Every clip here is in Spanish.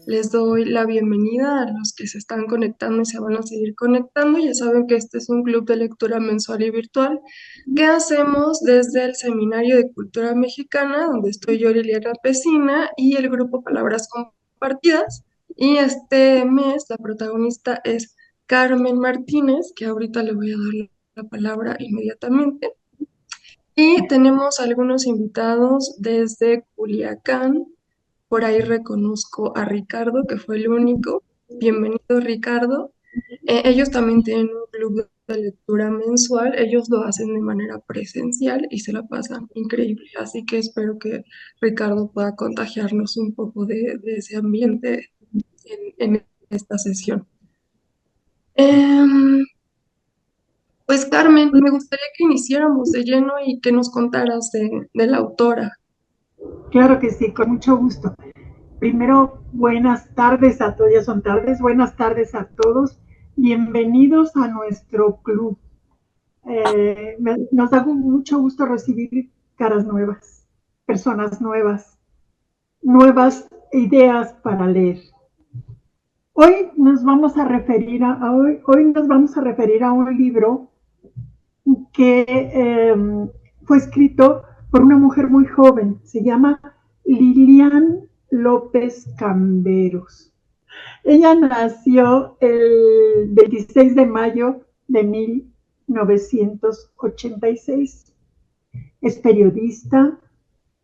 Les doy la bienvenida a los que se están conectando y se van a seguir conectando. Ya saben que este es un club de lectura mensual y virtual que hacemos desde el Seminario de Cultura Mexicana, donde estoy yo, Liliana Pesina, y el grupo Palabras Compartidas. Y este mes la protagonista es Carmen Martínez, que ahorita le voy a dar la palabra inmediatamente. Y tenemos algunos invitados desde Culiacán. Por ahí reconozco a Ricardo, que fue el único. Bienvenido, Ricardo. Ellos también tienen un club de lectura mensual. Ellos lo hacen de manera presencial y se la pasan increíble. Así que espero que Ricardo pueda contagiarnos un poco de ese ambiente en esta sesión. Em, pues Carmen, me gustaría que iniciáramos de lleno y que nos contaras de la autora. Claro que sí, con mucho gusto. Primero, buenas tardes a todos, ya son tardes, buenas tardes a todos. Bienvenidos a nuestro club. Nos da mucho gusto recibir caras nuevas, personas nuevas, nuevas ideas para leer. Hoy nos vamos a referir a un libro que fue escrito por una mujer muy joven, se llama Lilian López Camberos. Ella nació el 26 de mayo de 1986. Es periodista,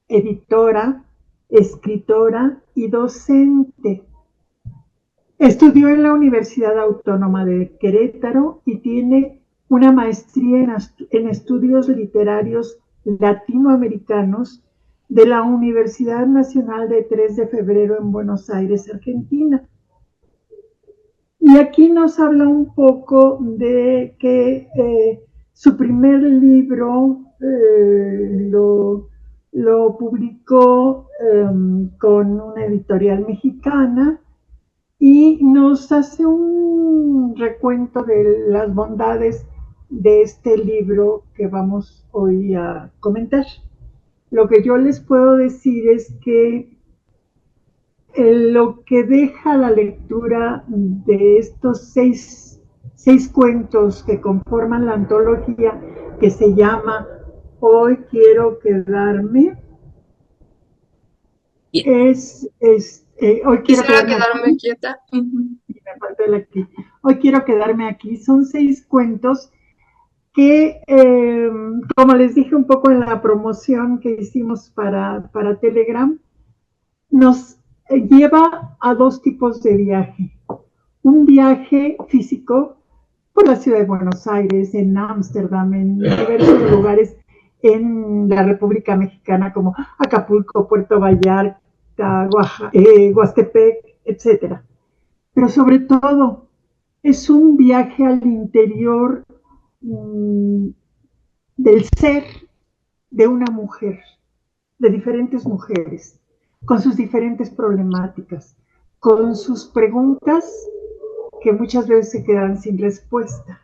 editora, escritora y docente. Estudió en la Universidad Autónoma de Querétaro y tiene una maestría en estudios literarios latinoamericanos de la Universidad Nacional de 3 de Febrero en Buenos Aires, Argentina. Y aquí nos habla un poco de que su primer libro lo publicó con una editorial mexicana y nos hace un recuento de las bondades de este libro que vamos hoy a comentar. Lo que yo les puedo decir es que lo que deja la lectura de estos seis cuentos que conforman la antología que se llama Hoy quiero quedarme, Bien. hoy quiero Quisiera quedarme quedarme aquí, quieta. Ujú. y me faltó el aquí, hoy quiero quedarme aquí, son seis cuentos que, como les dije un poco en la promoción que hicimos para Telegram, nos lleva a dos tipos de viaje. Un viaje físico por la ciudad de Buenos Aires, en Ámsterdam, en diversos lugares en la República Mexicana como Acapulco, Puerto Vallarta, Huastepec, etcétera. Pero sobre todo es un viaje al interior mmm, del ser de una mujer, de diferentes mujeres, con sus diferentes problemáticas, con sus preguntas que muchas veces se quedan sin respuesta.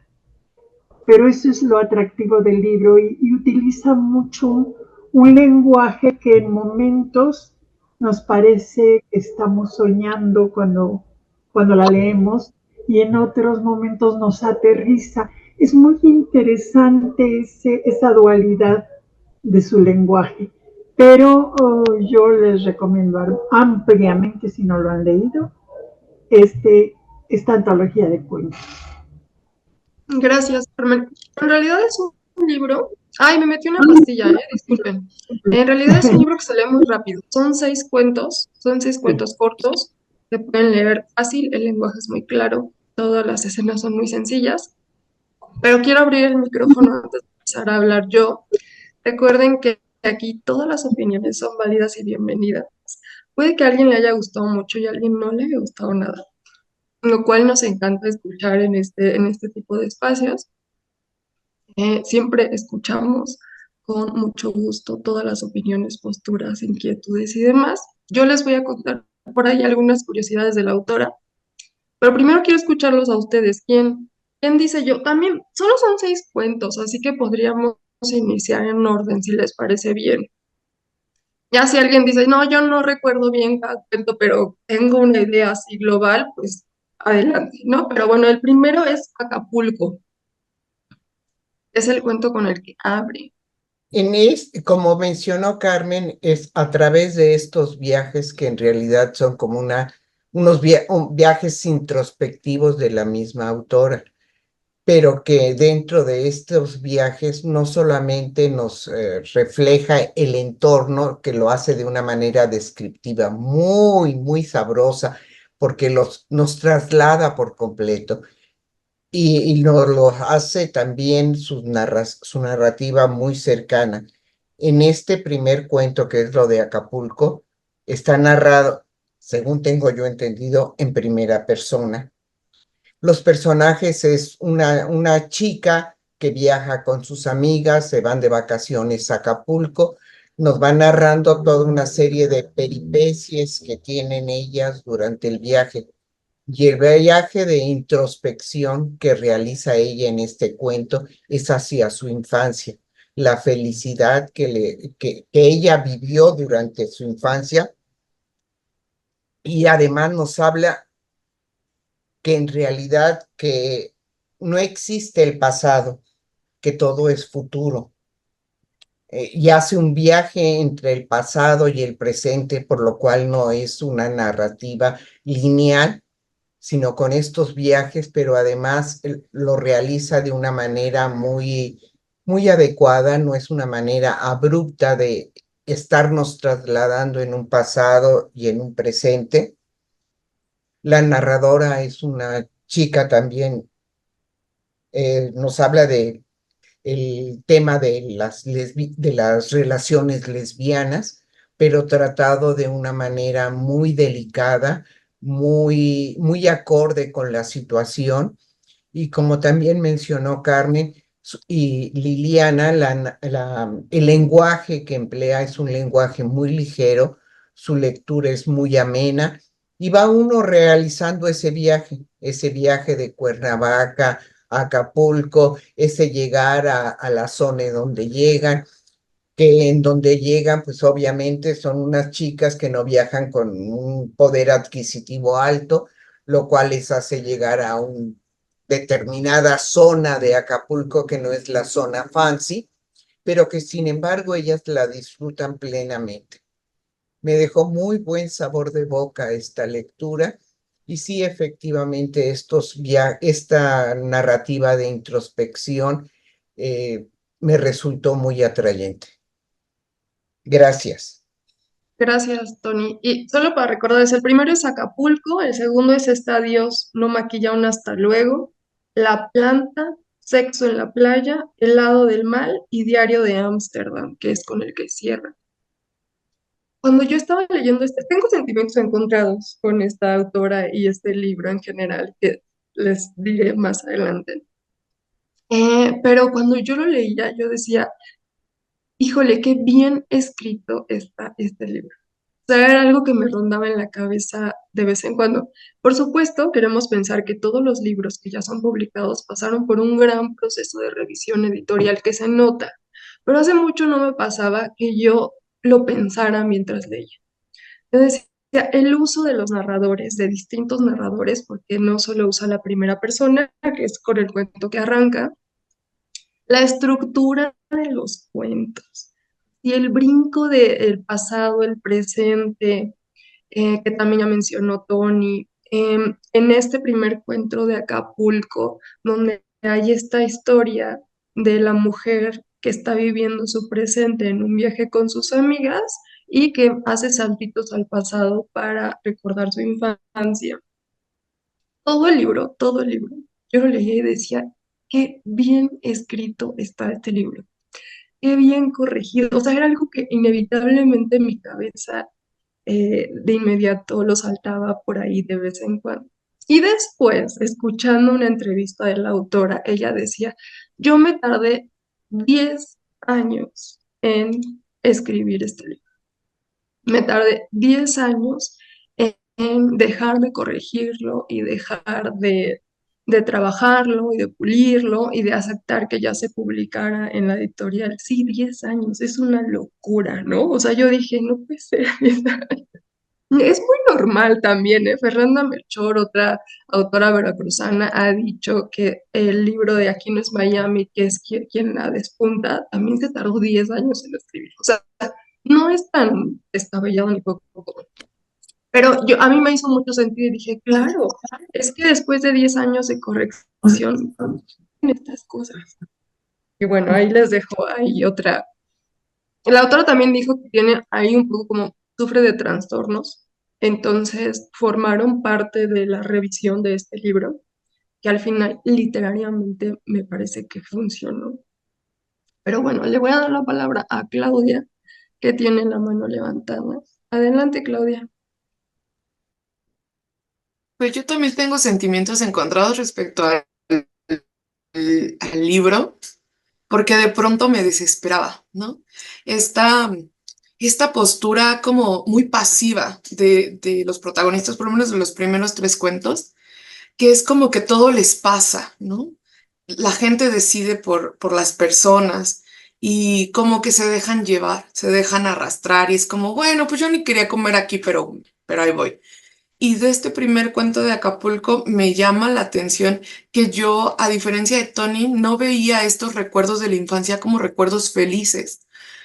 Pero eso es lo atractivo del libro y utiliza mucho un lenguaje que en momentos nos parece que estamos soñando cuando la leemos y en otros momentos nos aterriza. Es muy interesante esa dualidad de su lenguaje, pero yo les recomiendo ampliamente, si no lo han leído, esta antología de cuentos. Gracias, Carmen. En realidad es un libro. Ay, me metí una pastilla, disculpen. En realidad es un libro que se lee muy rápido. Son seis Sí. cuentos cortos. Se pueden leer fácil, el lenguaje es muy claro, todas las escenas son muy sencillas. Pero quiero abrir el micrófono antes de empezar a hablar yo. Recuerden que aquí todas las opiniones son válidas y bienvenidas. Puede que a alguien le haya gustado mucho y a alguien no le haya gustado nada, lo cual nos encanta escuchar en este tipo de espacios. Siempre escuchamos con mucho gusto todas las opiniones, posturas, inquietudes y demás. Yo les voy a contar por ahí algunas curiosidades de la autora, pero primero quiero escucharlos a ustedes. ¿Quién dice yo? También, solo son seis cuentos, así que podríamos iniciar en orden si les parece bien. Ya si alguien dice, no, yo no recuerdo bien cada cuento, pero tengo una idea así global, pues adelante, ¿no? Pero bueno, el primero es Acapulco, es el cuento con el que abre. Como mencionó Carmen, es a través de estos viajes que en realidad son como viajes introspectivos de la misma autora, pero que dentro de estos viajes no solamente nos refleja el entorno, que lo hace de una manera descriptiva muy, muy sabrosa, porque nos traslada por completo. Y nos lo hace también su narrativa muy cercana. En este primer cuento, que es lo de Acapulco, está narrado, según tengo yo entendido, en primera persona. Los personajes es una chica que viaja con sus amigas, se van de vacaciones a Acapulco, nos va narrando toda una serie de peripecias que tienen ellas durante el viaje. Y el viaje de introspección que realiza ella en este cuento es hacia su infancia, la felicidad que ella vivió durante su infancia, y además nos habla que en realidad que no existe el pasado, que todo es futuro. Y hace un viaje entre el pasado y el presente, por lo cual no es una narrativa lineal, sino con estos viajes, pero además lo realiza de una manera muy, muy adecuada, no es una manera abrupta de estarnos trasladando en un pasado y en un presente. La narradora es una chica también, nos habla de el tema de de las relaciones lesbianas, pero tratado de una manera muy delicada, muy, muy acorde con la situación. Y como también mencionó Carmen y Liliana, el lenguaje que emplea es un lenguaje muy ligero, su lectura es muy amena, y va uno realizando ese viaje de Cuernavaca a Acapulco, ese llegar a la zona donde llegan, que en donde llegan, pues obviamente son unas chicas que no viajan con un poder adquisitivo alto, lo cual les hace llegar a una determinada zona de Acapulco que no es la zona fancy, pero que sin embargo ellas la disfrutan plenamente. Me dejó muy buen sabor de boca esta lectura, y sí, efectivamente, esta narrativa de introspección eh, me resultó muy atrayente. Gracias. Gracias, Tony. Y solo para recordarles, el primero es Acapulco, el segundo es Está Dios, no maquilla un hasta luego, La planta, Sexo en la playa, El lado del mal y Diario de Ámsterdam, que es con el que cierra. Cuando yo estaba leyendo tengo sentimientos encontrados con esta autora y este libro en general, que les diré más adelante. Pero cuando yo lo leía, yo decía, híjole, qué bien escrito está este libro. O sea, era algo que me rondaba en la cabeza de vez en cuando. Por supuesto, queremos pensar que todos los libros que ya son publicados pasaron por un gran proceso de revisión editorial que se nota, pero hace mucho no me pasaba que yo lo pensara mientras leía. Yo decía, el uso de los narradores, de distintos narradores, porque no solo usa la primera persona, que es con el cuento que arranca, la estructura de los cuentos y el brinco del pasado, el presente, que también ya mencionó Tony, en este primer cuento de Acapulco, donde hay esta historia de la mujer que está viviendo su presente en un viaje con sus amigas y que hace saltitos al pasado para recordar su infancia. Todo el libro, yo lo leía y decía, qué bien escrito está este libro, qué bien corregido. O sea, era algo que inevitablemente en mi cabeza de inmediato lo saltaba por ahí de vez en cuando. Y después, escuchando una entrevista de la autora, ella decía, yo me tardé 10 años en escribir este libro. Me tardé 10 años en dejar de corregirlo y dejar de de trabajarlo y de pulirlo y de aceptar que ya se publicara en la editorial. Sí, 10 años, es una locura, ¿no? O sea, yo dije, no puede ser. 10 años. Es muy normal también, ¿eh? Fernanda Melchor, otra autora veracruzana, ha dicho que el libro de Aquí no es Miami, que es quien la despunta, también se tardó 10 años en escribir. O sea, no es tan descabellado ni poco. Pero a mí me hizo mucho sentido y dije, claro, es que después de 10 años de corrección, en estas cosas. Y bueno, ahí les dejo ahí otra. La autora también dijo que tiene ahí un poco como sufre de trastornos, entonces formaron parte de la revisión de este libro, que al final literariamente me parece que funcionó. Pero bueno, le voy a dar la palabra a Claudia, que tiene la mano levantada. Adelante, Claudia. Pues yo también tengo sentimientos encontrados respecto al libro, porque de pronto me desesperaba, ¿no? Esta, esta postura como muy pasiva de los protagonistas, por lo menos de los primeros tres cuentos, que es como que todo les pasa, ¿no? La gente decide por las personas y como que se dejan llevar, se dejan arrastrar y es como, bueno, pues yo ni quería comer aquí, pero ahí voy. Y de este primer cuento de Acapulco me llama la atención que yo, a diferencia de Tony, no veía estos recuerdos de la infancia como recuerdos felices,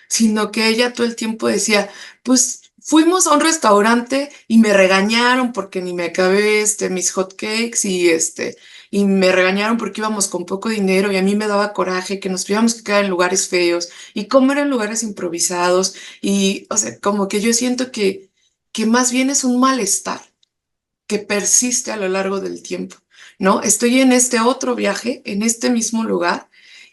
sino que ella todo el tiempo decía, pues fuimos a un restaurante y me regañaron porque ni me acabé mis hot cakes y me regañaron porque íbamos con poco dinero y a mí me daba coraje que nos tuviéramos que quedar en lugares feos y comer en lugares improvisados y, o sea, como que yo siento que más bien es un malestar que persiste a lo largo del tiempo, ¿no? Estoy en este otro viaje, en este mismo lugar,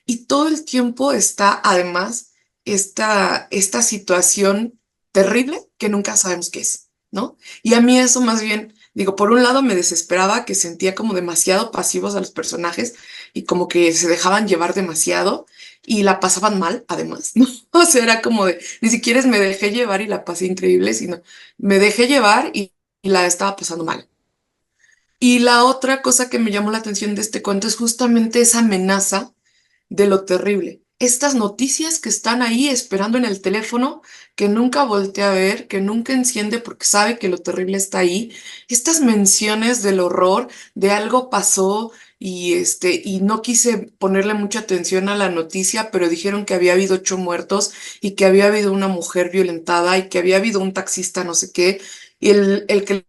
y todo el tiempo está, además, esta situación terrible que nunca sabemos qué es, ¿no? Y a mí eso más bien, digo, por un lado me desesperaba que sentía como demasiado pasivos a los personajes y como que se dejaban llevar demasiado y la pasaban mal, además, ¿no? O sea, era como de, ni siquiera es me dejé llevar y la pasé increíble, sino me dejé llevar y la estaba pasando mal. Y la otra cosa que me llamó la atención de este cuento es justamente esa amenaza de lo terrible. Estas noticias que están ahí esperando en el teléfono, que nunca voltea a ver, que nunca enciende porque sabe que lo terrible está ahí. Estas menciones del horror, de algo pasó y no quise ponerle mucha atención a la noticia, pero dijeron que había habido 8 muertos y que había habido una mujer violentada y que había habido un taxista no sé qué. Y el que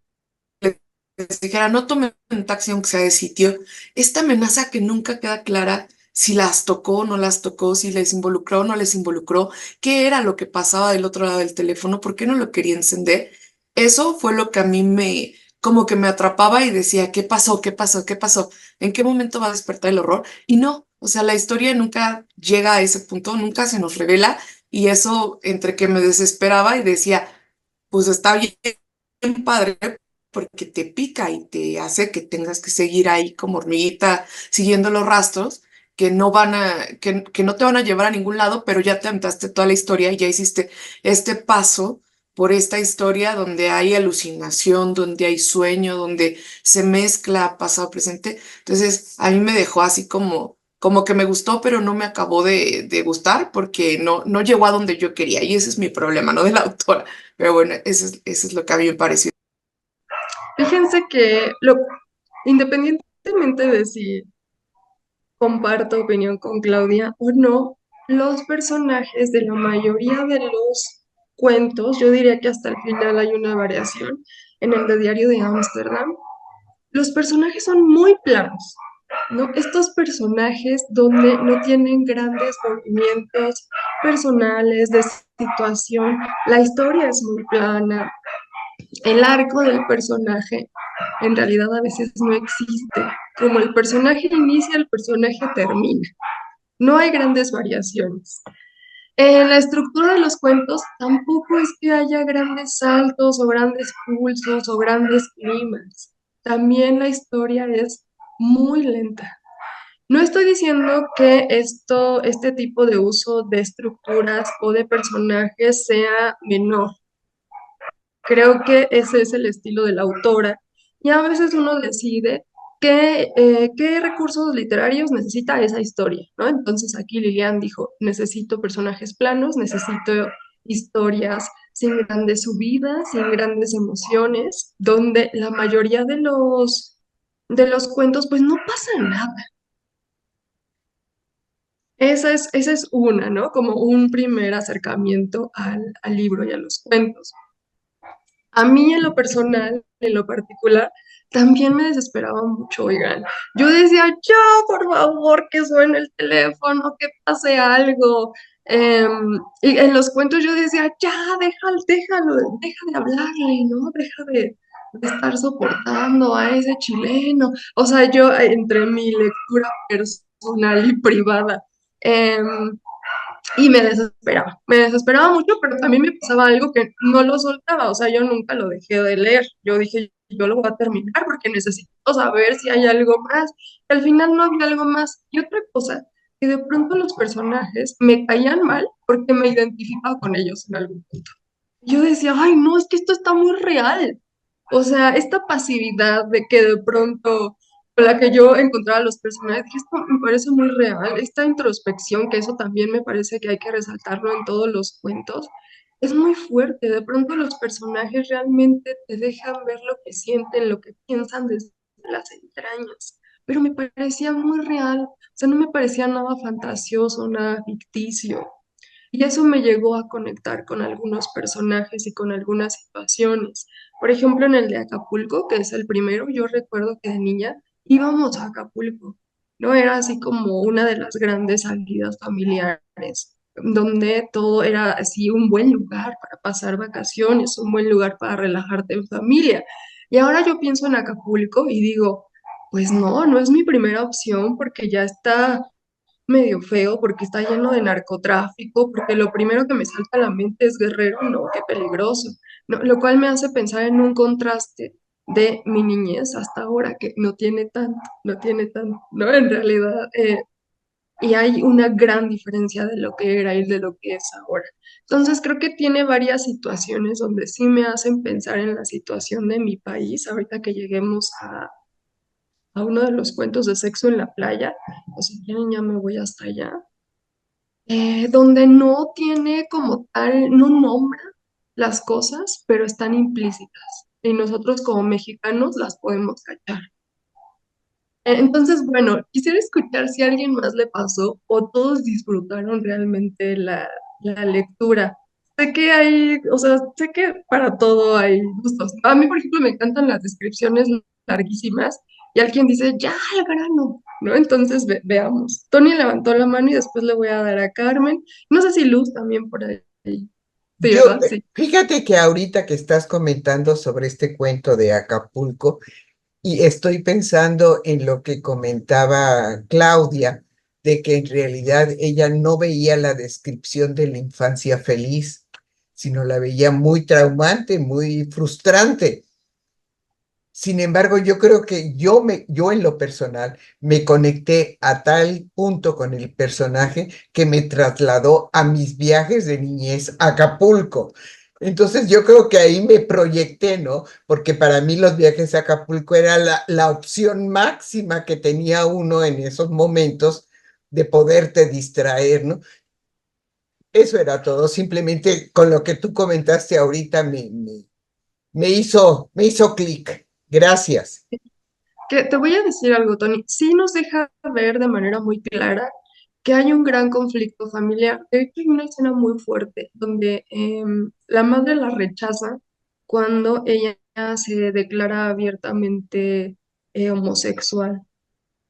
les dijera, no tomen un taxi aunque sea de sitio, esta amenaza que nunca queda clara si las tocó o no las tocó, si les involucró o no les involucró, qué era lo que pasaba del otro lado del teléfono, por qué no lo quería encender. Eso fue lo que a mí como que me atrapaba y decía, ¿qué pasó? ¿Qué pasó? ¿Qué pasó? ¿En qué momento va a despertar el horror? Y no, o sea, la historia nunca llega a ese punto, nunca se nos revela y eso entre que me desesperaba y decía, pues está bien padre porque te pica y te hace que tengas que seguir ahí como hormiguita siguiendo los rastros que no te van a llevar a ningún lado, pero ya te aventaste toda la historia y ya hiciste este paso por esta historia donde hay alucinación, donde hay sueño, donde se mezcla pasado, presente. Entonces, a mí me dejó así como que me gustó, pero no me acabó de gustar porque no llegó a donde yo quería. Y ese es mi problema, no de la autora. Pero bueno, eso es lo que a mí me pareció. Fíjense que independientemente de si comparto opinión con Claudia o no, los personajes de la mayoría de los cuentos, yo diría que hasta el final hay una variación en el de Diario de Ámsterdam, los personajes son muy planos, ¿no? Estos personajes donde no tienen grandes movimientos personales de situación, la historia es muy plana, el arco del personaje en realidad a veces no existe. Como el personaje inicia, el personaje termina. No hay grandes variaciones. En la estructura de los cuentos tampoco es que haya grandes saltos o grandes pulsos o grandes climas. También la historia es muy lenta. No estoy diciendo que este tipo de uso de estructuras o de personajes sea menor. Creo que ese es el estilo de la autora y a veces uno decide ¿qué recursos literarios necesita esa historia, ¿no? Entonces aquí Lilian dijo, necesito personajes planos, necesito historias sin grandes subidas, sin grandes emociones, donde la mayoría de los cuentos pues no pasa nada. Esa es una, ¿no? Como un primer acercamiento al libro y a los cuentos. A mí en lo personal, en lo particular, también me desesperaba mucho, oigan. Yo decía, ya, por favor, que suene el teléfono, que pase algo. Y en los cuentos yo decía, ya, déjalo, deja de hablarle, ¿no? Deja de estar soportando a ese chileno. O sea, yo entre mi lectura personal y privada, em, y me desesperaba mucho, pero también me pasaba algo que no lo soltaba, o sea, yo nunca lo dejé de leer, yo dije, yo lo voy a terminar porque necesito saber si hay algo más, y al final no había algo más, y otra cosa, que de pronto los personajes me caían mal porque me identificaba con ellos en algún punto. Yo decía, ay, no, es que esto está muy real. O sea, esta pasividad de que de pronto, con la que yo encontraba a los personajes, dije, esto me parece muy real. Esta introspección, que eso también me parece que hay que resaltarlo en todos los cuentos, es muy fuerte. De pronto los personajes realmente te dejan ver lo que sienten, lo que piensan desde las entrañas. Pero me parecía muy real. O sea, no me parecía nada fantasioso, nada ficticio. Y eso me llegó a conectar con algunos personajes y con algunas situaciones. Por ejemplo, en el de Acapulco, que es el primero, yo recuerdo que de niña íbamos a Acapulco, ¿no? Era así como una de las grandes salidas familiares, donde todo era así un buen lugar para pasar vacaciones, un buen lugar para relajarte en familia. Y ahora yo pienso en Acapulco y digo, pues no, no es mi primera opción porque ya está medio feo porque está lleno de narcotráfico, porque lo primero que me salta a la mente es Guerrero, no, qué peligroso, ¿no? Lo cual me hace pensar en un contraste de mi niñez hasta ahora, que no tiene tanto, ¿no? En realidad, y hay una gran diferencia de lo que era y de lo que es ahora. Entonces, creo que tiene varias situaciones donde sí me hacen pensar en la situación de mi país, ahorita que lleguemos a uno de los cuentos de Sexo en la Playa, o si quieren ya me voy hasta allá, donde no tiene como tal, no nombra las cosas, pero están implícitas. Y nosotros como mexicanos las podemos cachar. Entonces, bueno, quisiera escuchar si a alguien más le pasó o todos disfrutaron realmente la lectura. Sé que hay, o sea, sé que para todo hay gustos. A mí, por ejemplo, me encantan las descripciones larguísimas y alguien dice, ya, al grano, ¿no? Entonces, veamos. Tony levantó la mano y después le voy a dar a Carmen. No sé si Luz también por ahí. Sí, Yo, ¿verdad? Sí. fíjate que ahorita que estás comentando sobre este cuento de Acapulco, y estoy pensando en lo que comentaba Claudia, de que en realidad ella no veía la descripción de la infancia feliz, sino la veía muy traumante, muy frustrante. Sin embargo, yo creo que yo en lo personal me conecté a tal punto con el personaje que me trasladó a mis viajes de niñez a Acapulco. Entonces yo creo que ahí me proyecté, ¿no? Porque para mí los viajes a Acapulco era la opción máxima que tenía uno en esos momentos de poderte distraer, ¿no? Eso era todo. Simplemente con lo que tú comentaste ahorita me hizo clic. Gracias. Que te voy a decir algo, Tony. Sí nos deja ver de manera muy clara que hay un gran conflicto familiar. De hecho, hay una escena muy fuerte donde la madre la rechaza cuando ella se declara abiertamente homosexual.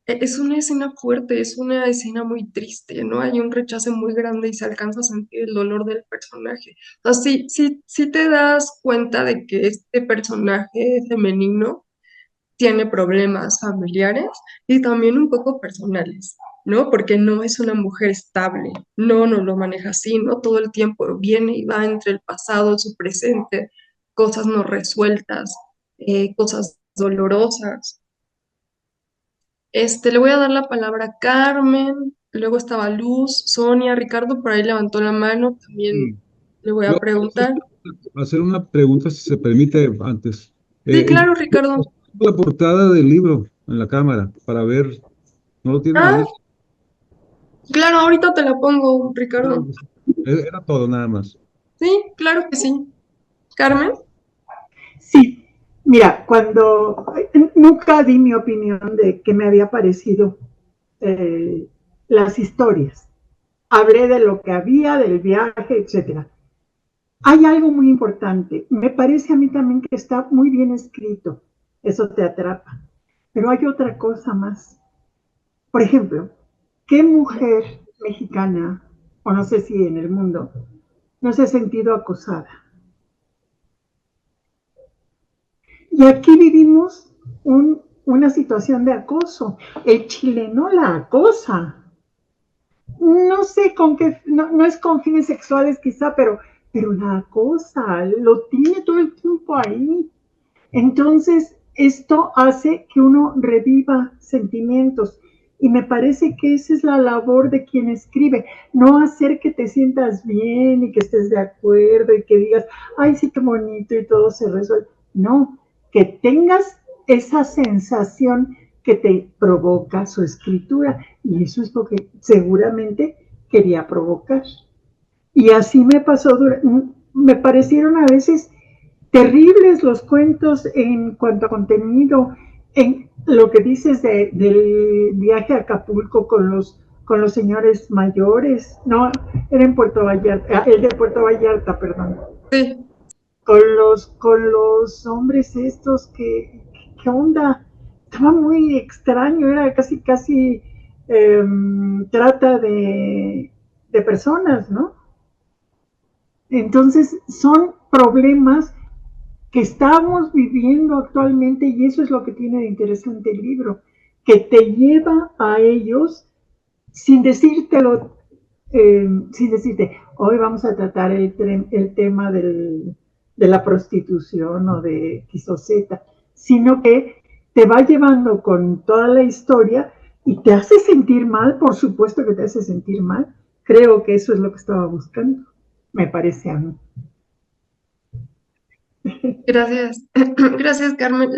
Es una escena fuerte, es una escena muy triste, ¿no? Hay un rechazo muy grande y se alcanza a sentir el dolor del personaje. O sea, sí, sí, sí te das cuenta de que este personaje femenino tiene problemas familiares y también un poco personales, ¿no? Porque no es una mujer estable, no lo maneja así, ¿no? Todo el tiempo viene y va entre el pasado, su presente, cosas no resueltas, cosas dolorosas. Le voy a dar la palabra a Carmen, luego estaba Luz, Sonia, Ricardo por ahí levantó la mano, también Sí. le voy a Yo quiero preguntar. hacer una pregunta, si se permite, antes. Sí, ¿En qué claro, Ricardo. la portada del libro? en la cámara para ver. ¿No lo tienes Ah, listo? claro, ahorita te la pongo, Ah, Ricardo. pues, era todo nada más. Sí, claro que sí. Carmen. Sí, mira, cuando nunca di mi opinión de qué me había parecido eh, las historias. Hablé de lo que había, del viaje, etcétera. Hay algo muy importante. Me parece a mí también que está muy bien escrito. Eso te atrapa. Pero hay otra cosa más. Por ejemplo, ¿qué mujer mexicana, o no sé si en el mundo, no se ha sentido acosada? Y aquí vivimos una situación de acoso. El chileno la acosa. No sé con qué, no es con fines sexuales quizá, pero la acosa, lo tiene todo el tiempo ahí. Entonces, esto hace que uno reviva sentimientos. Y me parece que esa es la labor de quien escribe, no hacer que te sientas bien y que estés de acuerdo y que digas, ay, sí, qué bonito y todo se resuelve. No, que tengas esa sensación que te provoca su escritura. Y eso es lo que seguramente quería provocar. Y así me pasó, me parecieron a veces terribles los cuentos en cuanto a contenido, en lo que dices del viaje a Acapulco con los señores mayores, no, era en Puerto Vallarta, el de Puerto Vallarta, perdón, Sí, con los hombres estos ¿qué onda? Estaba muy extraño, era casi trata de personas, ¿no? Entonces son problemas que estamos viviendo actualmente y eso es lo que tiene de interesante el libro, que te lleva a ellos sin decírtelo, sin decirte, hoy vamos a tratar el tema de la prostitución o de X o Z, sino que te va llevando con toda la historia y te hace sentir mal, por supuesto que te hace sentir mal. Creo que eso es lo que estaba buscando, me parece a mí. gracias. Gracias, Carmen.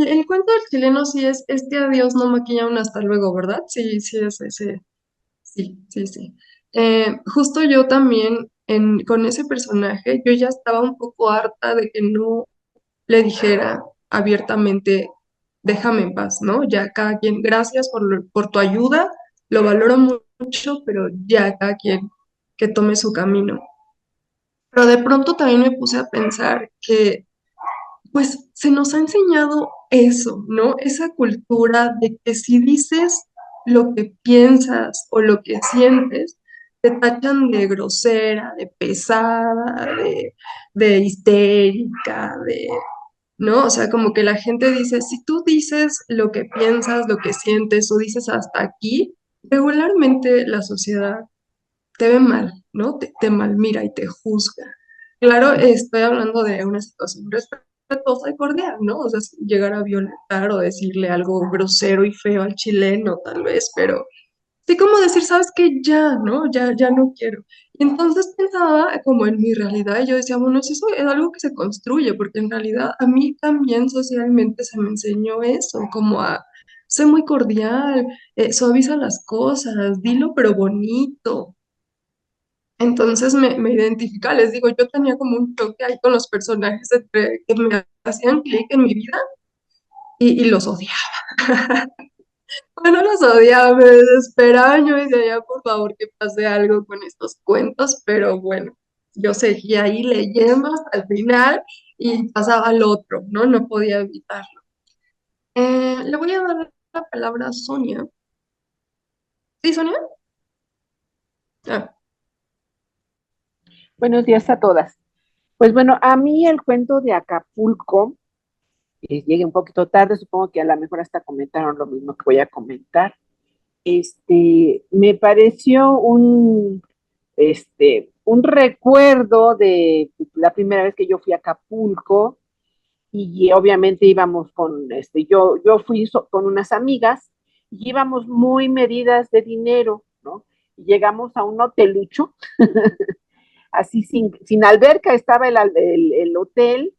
El cuento del chileno sí es este adiós no maquilla un hasta luego, ¿verdad? Sí, sí, es ese. Sí, sí, sí. Justo yo también con ese personaje, yo ya estaba un poco harta de que no le dijera abiertamente, déjame en paz, ¿no? Ya cada quien, gracias por tu ayuda, lo valoro mucho, pero ya cada quien que tome su camino. Pero de pronto también me puse a pensar que pues se nos ha enseñado eso, ¿no? Esa cultura de que si dices lo que piensas o lo que sientes, te tachan de grosera, de pesada, de histérica, ¿no? O sea, como que la gente dice, si tú dices lo que piensas, lo que sientes o dices hasta aquí, regularmente la sociedad te ve mal, ¿no? Te malmira y te juzga. Claro, estoy hablando de una situación respetuosa y cordial, ¿no? O sea, llegar a violentar o decirle algo grosero y feo al chileno, tal vez, pero sí como decir, sabes que ya, ¿no? Ya no quiero. Y entonces pensaba como en mi realidad y yo decía, bueno, eso es algo que se construye, porque en realidad a mí también socialmente se me enseñó eso, como a ser muy cordial, suaviza las cosas, dilo pero bonito. Entonces me identifica, les digo, yo tenía como un choque ahí con los personajes que me hacían clic en mi vida y los odiaba. Bueno, los odiaba, me desesperaba, yo decía, ya por favor que pase algo con estos cuentos, pero bueno, yo seguía ahí leyendo hasta el final y pasaba al otro, ¿no? No podía evitarlo. Le voy a dar la palabra a Sonia. ¿Sí, Sonia? Ah, Buenos días a todas. Pues bueno, a mí el cuento de Acapulco, llegué un poquito tarde, supongo que a lo mejor hasta comentaron lo mismo que voy a comentar. Me pareció un recuerdo de la primera vez que yo fui a Acapulco y obviamente íbamos yo fui con unas amigas y íbamos muy medidas de dinero, ¿no? Y llegamos a un hotelucho así sin alberca estaba el hotel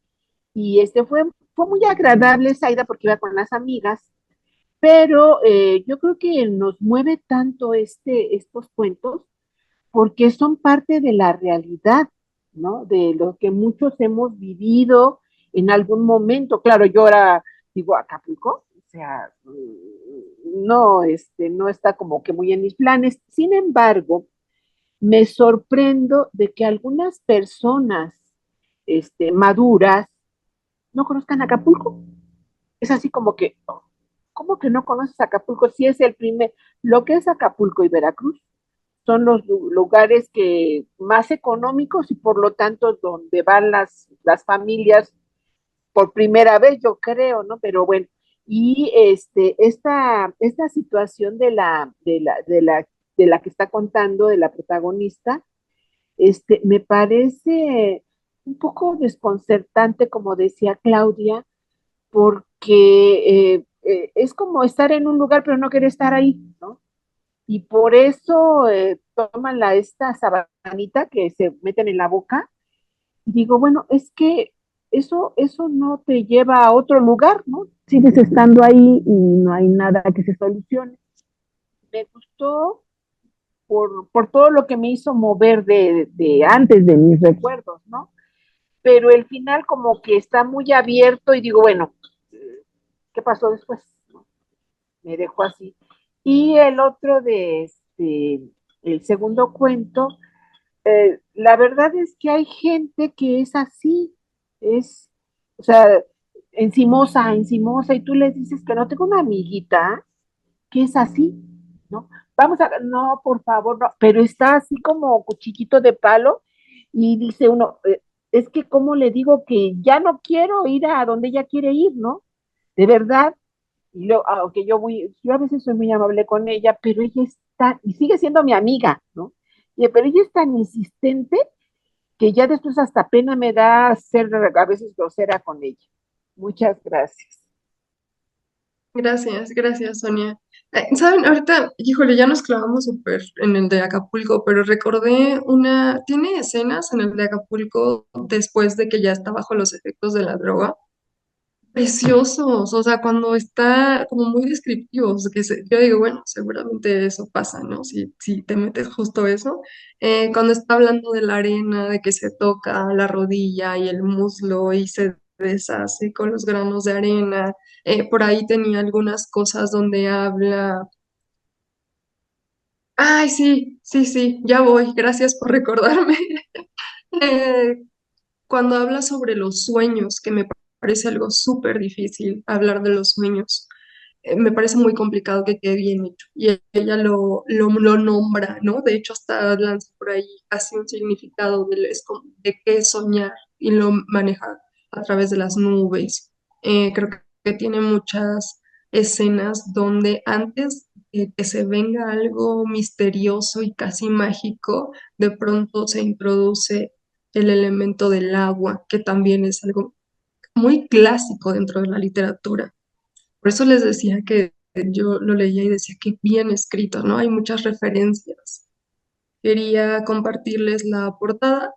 y fue muy agradable esa ida porque iba con las amigas, Pero yo creo que nos mueve tanto estos cuentos porque son parte de la realidad, ¿no? De lo que muchos hemos vivido en algún momento. Claro, yo ahora digo Acapulco, o sea, no, no está como que muy en mis planes. Sin embargo, me sorprendo de que algunas personas, maduras, no conozcan Acapulco. Es así como que, ¿cómo que no conoces Acapulco? Si es el primer, lo que es Acapulco y Veracruz son los lugares que más económicos y por lo tanto donde van las familias por primera vez, yo creo, ¿no? Pero bueno, y esta situación de la que está contando, de la protagonista, me parece un poco desconcertante, como decía Claudia, porque es como estar en un lugar pero no querer estar ahí, ¿no? Y por eso toman esta sabanita que se meten en la boca. Y digo, bueno, es que eso no te lleva a otro lugar, ¿no? Sigues estando ahí y no hay nada que se solucione. Me gustó por todo lo que me hizo mover de antes de mis recuerdos, ¿no? Pero el final como que está muy abierto y digo, bueno, ¿qué pasó después? Me dejó así. Y el otro el segundo cuento, la verdad es que hay gente que es así, es, o sea, encimosa, y tú les dices que no. Tengo una amiguita que es así, ¿no? No, por favor, no, pero está así como cuchillito de palo y dice uno, es que cómo le digo que ya no quiero ir a donde ella quiere ir, ¿no? De verdad, y aunque yo a veces soy muy amable con ella, pero ella está, y sigue siendo mi amiga, ¿no? Pero ella es tan insistente que ya después hasta pena me da ser a veces grosera con ella. Muchas gracias. Gracias, gracias, Sonia. ¿Saben? Ahorita, híjole, ya nos clavamos súper en el de Acapulco, pero recordé tiene escenas en el de Acapulco después de que ya está bajo los efectos de la droga, preciosos, o sea, cuando está como muy descriptivos, yo digo, bueno, seguramente eso pasa, ¿no? Si te metes justo eso, cuando está hablando de la arena, de que se toca la rodilla y el muslo y se deshace con los granos de arena, por ahí tenía algunas cosas donde habla, ay, sí, sí, sí, ya voy, gracias por recordarme. Eh, Cuando habla sobre los sueños, que me parece algo súper difícil hablar de los sueños, me parece muy complicado que quede bien hecho. Y ella lo nombra, ¿no? De hecho, hasta lanza por ahí casi un significado de qué es soñar y lo maneja a través de las nubes. Creo que tiene muchas escenas donde antes de que se venga algo misterioso y casi mágico, de pronto se introduce el elemento del agua, que también es algo muy clásico dentro de la literatura. Por eso les decía que yo lo leía y decía que bien escrito, ¿no? Hay muchas referencias. Quería compartirles la portada.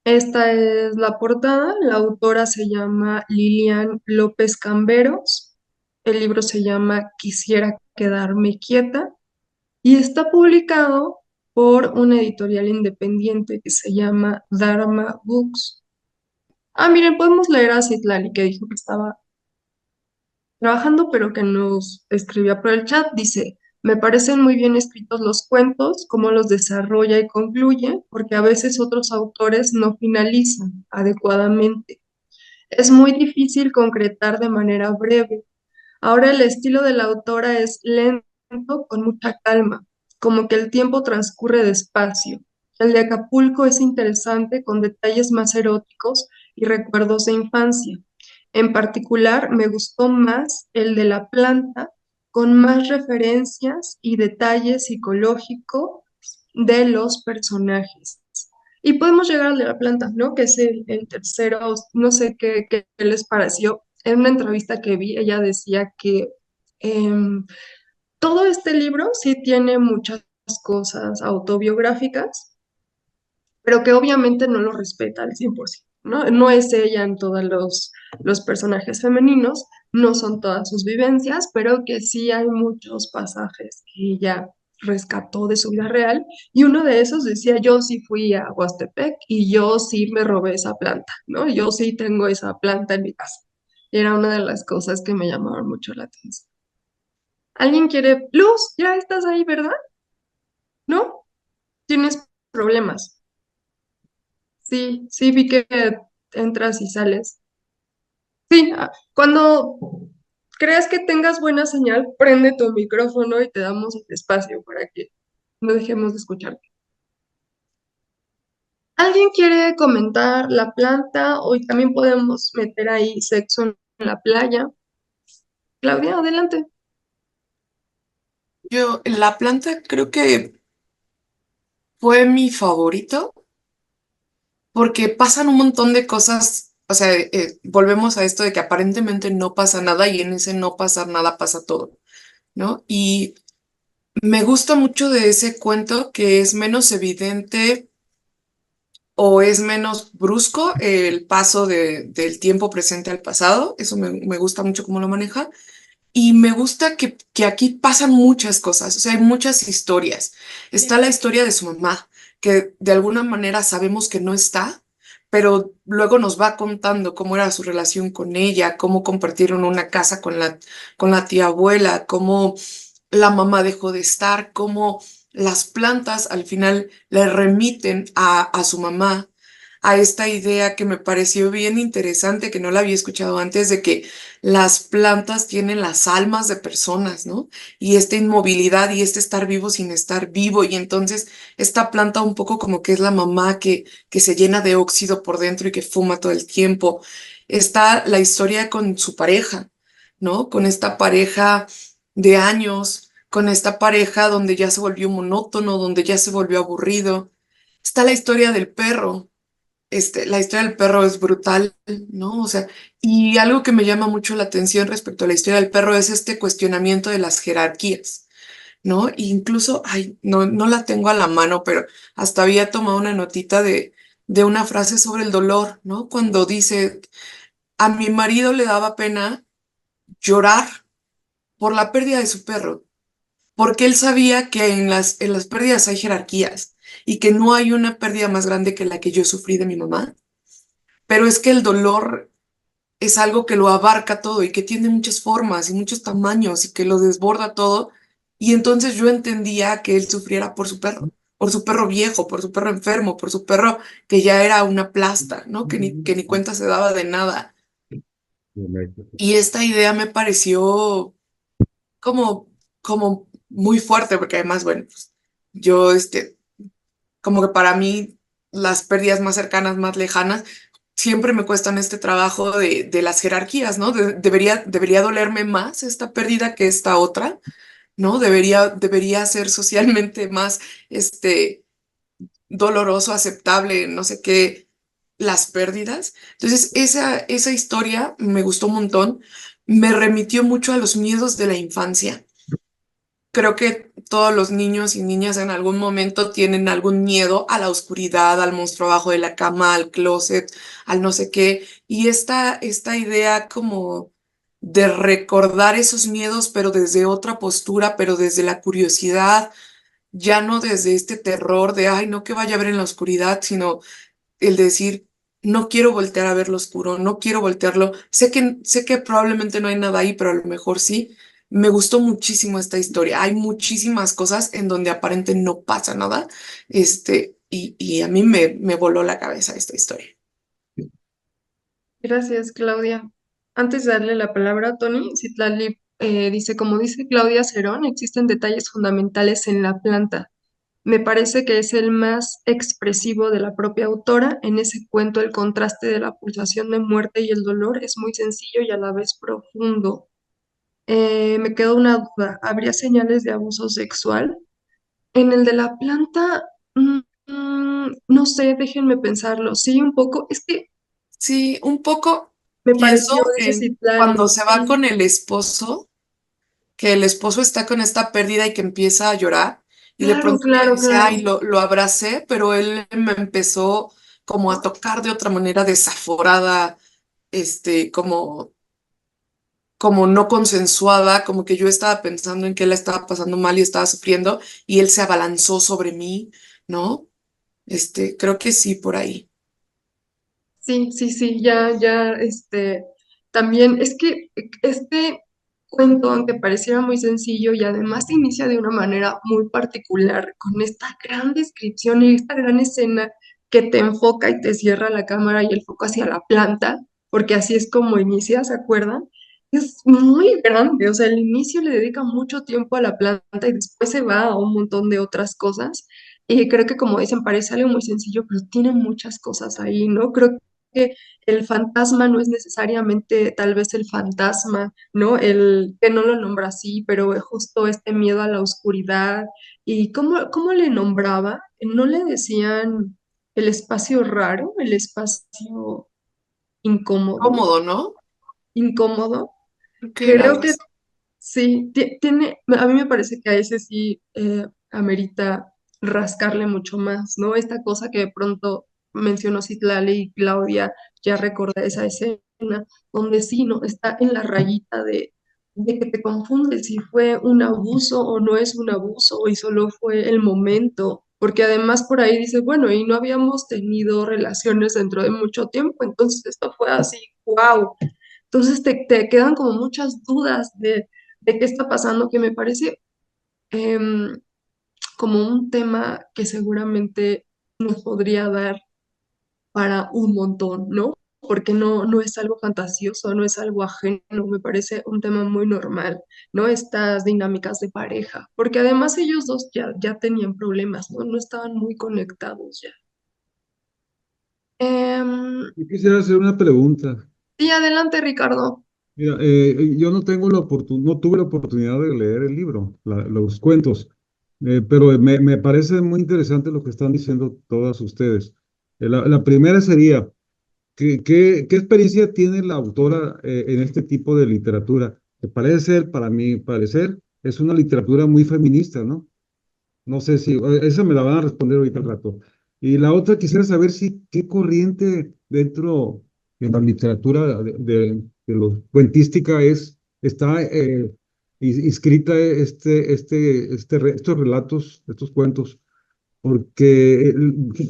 Esta es la portada. La autora se llama Lilian López Camberos. El libro se llama Quisiera quedarme quieta y está publicado por una editorial independiente que se llama Dharma Books. Ah, miren, podemos leer a Citlali, que dijo que estaba trabajando, pero que nos escribía por el chat. Dice, me parecen muy bien escritos los cuentos, cómo los desarrolla y concluye, porque a veces otros autores no finalizan adecuadamente. Es muy difícil concretar de manera breve. Ahora el estilo de la autora es lento, con mucha calma, como que el tiempo transcurre despacio. El de Acapulco es interesante con detalles más eróticos y recuerdos de infancia. En particular, me gustó más el de la planta, con más referencias y detalles psicológicos de los personajes. Y podemos llegar al de la planta, ¿no? Que es el tercero, no sé qué les pareció. En una entrevista que vi, ella decía que em, todo este libro sí tiene muchas cosas autobiográficas, pero que obviamente no lo respeta al 100%. ¿no? No es ella en todos los personajes femeninos, no son todas sus vivencias, pero que sí hay muchos pasajes que ella rescató de su vida real, y uno de esos decía, yo sí fui a Huastepec y yo sí me robé esa planta, ¿no? Yo sí tengo esa planta en mi casa. Y era una de las cosas que me llamaron mucho la atención. ¿Alguien quiere? Luz, ya estás ahí, ¿verdad? ¿No? ¿Tienes problemas? Sí, sí, vi que entras y sales. Sí, cuando creas que tengas buena señal, prende tu micrófono y te damos el espacio para que no dejemos de escucharte. ¿Alguien quiere comentar la planta? Hoy también podemos meter ahí sexo en la playa. Claudia, adelante. Yo, la planta creo que fue mi favorito porque pasan un montón de cosas, o sea, volvemos a esto de que aparentemente no pasa nada y en ese no pasar nada pasa todo, ¿no? Y me gusta mucho de ese cuento que es menos evidente o es menos brusco el paso del tiempo presente al pasado, eso me gusta mucho cómo lo maneja. Y me gusta que aquí pasan muchas cosas, o sea, hay muchas historias. Está la historia de su mamá, que de alguna manera sabemos que no está, pero luego nos va contando cómo era su relación con ella, cómo compartieron una casa con la tía abuela, cómo la mamá dejó de estar, cómo las plantas al final le remiten a su mamá, a esta idea que me pareció bien interesante, que no la había escuchado antes, de que las plantas tienen las almas de personas, ¿no? Y esta inmovilidad y este estar vivo sin estar vivo. Y entonces esta planta un poco como que es la mamá que se llena de óxido por dentro y que fuma todo el tiempo. Está la historia con su pareja, ¿no? Con esta pareja de años, con esta pareja donde ya se volvió monótono, donde ya se volvió aburrido. Está la historia del perro, la historia del perro es brutal, ¿no? O sea, y algo que me llama mucho la atención respecto a la historia del perro es este cuestionamiento de las jerarquías, ¿no? E incluso, ay, no la tengo a la mano, pero hasta había tomado una notita de una frase sobre el dolor, ¿no? Cuando dice, a mi marido le daba pena llorar por la pérdida de su perro, porque él sabía que en las pérdidas hay jerarquías y que no hay una pérdida más grande que la que yo sufrí de mi mamá, pero es que el dolor es algo que lo abarca todo y que tiene muchas formas y muchos tamaños y que lo desborda todo. Y entonces yo entendía que él sufriera por su perro viejo, por su perro enfermo, por su perro que ya era una plasta, ¿no? Que ni cuenta se daba de nada. Y esta idea me pareció como, como muy fuerte, porque además, bueno, pues, yo, como que para mí las pérdidas más cercanas, más lejanas, siempre me cuestan este trabajo de las jerarquías, ¿no? Debería dolerme más esta pérdida que esta otra, ¿no? Debería ser socialmente más, doloroso, aceptable, no sé qué, las pérdidas. Entonces, esa historia me gustó un montón, me remitió mucho a los miedos de la infancia. Creo que todos los niños y niñas en algún momento tienen algún miedo a la oscuridad, al monstruo abajo de la cama, al closet, al no sé qué. Y esta idea como de recordar esos miedos, pero desde otra postura, pero desde la curiosidad, ya no desde este terror de, ay, no que vaya a ver en la oscuridad, sino el decir, no quiero voltear a ver lo oscuro, no quiero voltearlo. Sé que probablemente no hay nada ahí, pero a lo mejor sí. Me gustó muchísimo esta historia. Hay muchísimas cosas en donde aparente no pasa nada. Y a mí me voló la cabeza esta historia. Gracias, Claudia. Antes de darle la palabra a Tony, Citlali dice, como dice Claudia Cerón, existen detalles fundamentales en la planta. Me parece que es el más expresivo de la propia autora. En ese cuento, el contraste de la pulsación de muerte y el dolor es muy sencillo y a la vez profundo. Me quedó una duda. ¿Habría señales de abuso sexual? En el de la planta, no sé, déjenme pensarlo. Sí, un poco. Es que Sí, un poco me pareció pienso ese en cuando Citlali. se va Sí, con el esposo, que el esposo está con esta pérdida y que empieza a llorar y de claro, pronto ella claro, dice, ay, claro. lo abracé, pero él me empezó como a tocar de otra manera desaforada, como no consensuada, como que yo estaba pensando en que él la estaba pasando mal y estaba sufriendo, y él se abalanzó sobre mí, ¿no? Creo que sí, por ahí. Sí, sí, sí, ya, también es que este cuento, aunque pareciera muy sencillo y además inicia de una manera muy particular, con esta gran descripción y esta gran escena que te enfoca y te cierra la cámara y el foco hacia la planta, porque así es como inicia, ¿se acuerdan? Es muy grande, o sea, el inicio le dedica mucho tiempo a la planta y después se va a un montón de otras cosas. Y creo que como dicen, parece algo muy sencillo, pero tiene muchas cosas ahí, ¿no? Creo que el fantasma no es necesariamente tal vez el fantasma, ¿no? El que no lo nombra así, pero es justo este miedo a la oscuridad. ¿Y cómo le nombraba? ¿No le decían el espacio raro, el espacio incómodo? Cómodo, ¿no? Incómodo. Creo que era Creo algo que así. sí, a mí me parece que a ese sí amerita rascarle mucho más, ¿no? Esta cosa que de pronto mencionó Citlali y Claudia, ya recordé esa escena, donde sí, ¿no? Está en la rayita de que te confundes si fue un abuso o no es un abuso y solo fue el momento, porque además por ahí dice, bueno, y no habíamos tenido relaciones dentro de mucho tiempo, entonces esto fue así, wow. Entonces te quedan como muchas dudas de qué está pasando, que me parece em, como un tema que seguramente nos podría dar para un montón, ¿no? Porque no es algo fantasioso, no es algo ajeno, me parece un tema muy normal, ¿no? Estas dinámicas de pareja, porque además ellos dos ya tenían problemas, ¿no? No estaban muy conectados ya. Em, Yo quisiera hacer una pregunta. sí, adelante, Ricardo. Mira, yo no tengo no tuve la oportunidad de leer el libro, los cuentos, pero me parece muy interesante lo que están diciendo todas ustedes. La primera sería, ¿qué experiencia tiene la autora en este tipo de literatura? Que parece ser, para mi parecer, es una literatura muy feminista, ¿no? No sé si, esa me la van a responder ahorita al rato. Y la otra, quisiera saber si qué corriente dentro de la literatura de los cuentística está inscrita estos relatos, estos cuentos, porque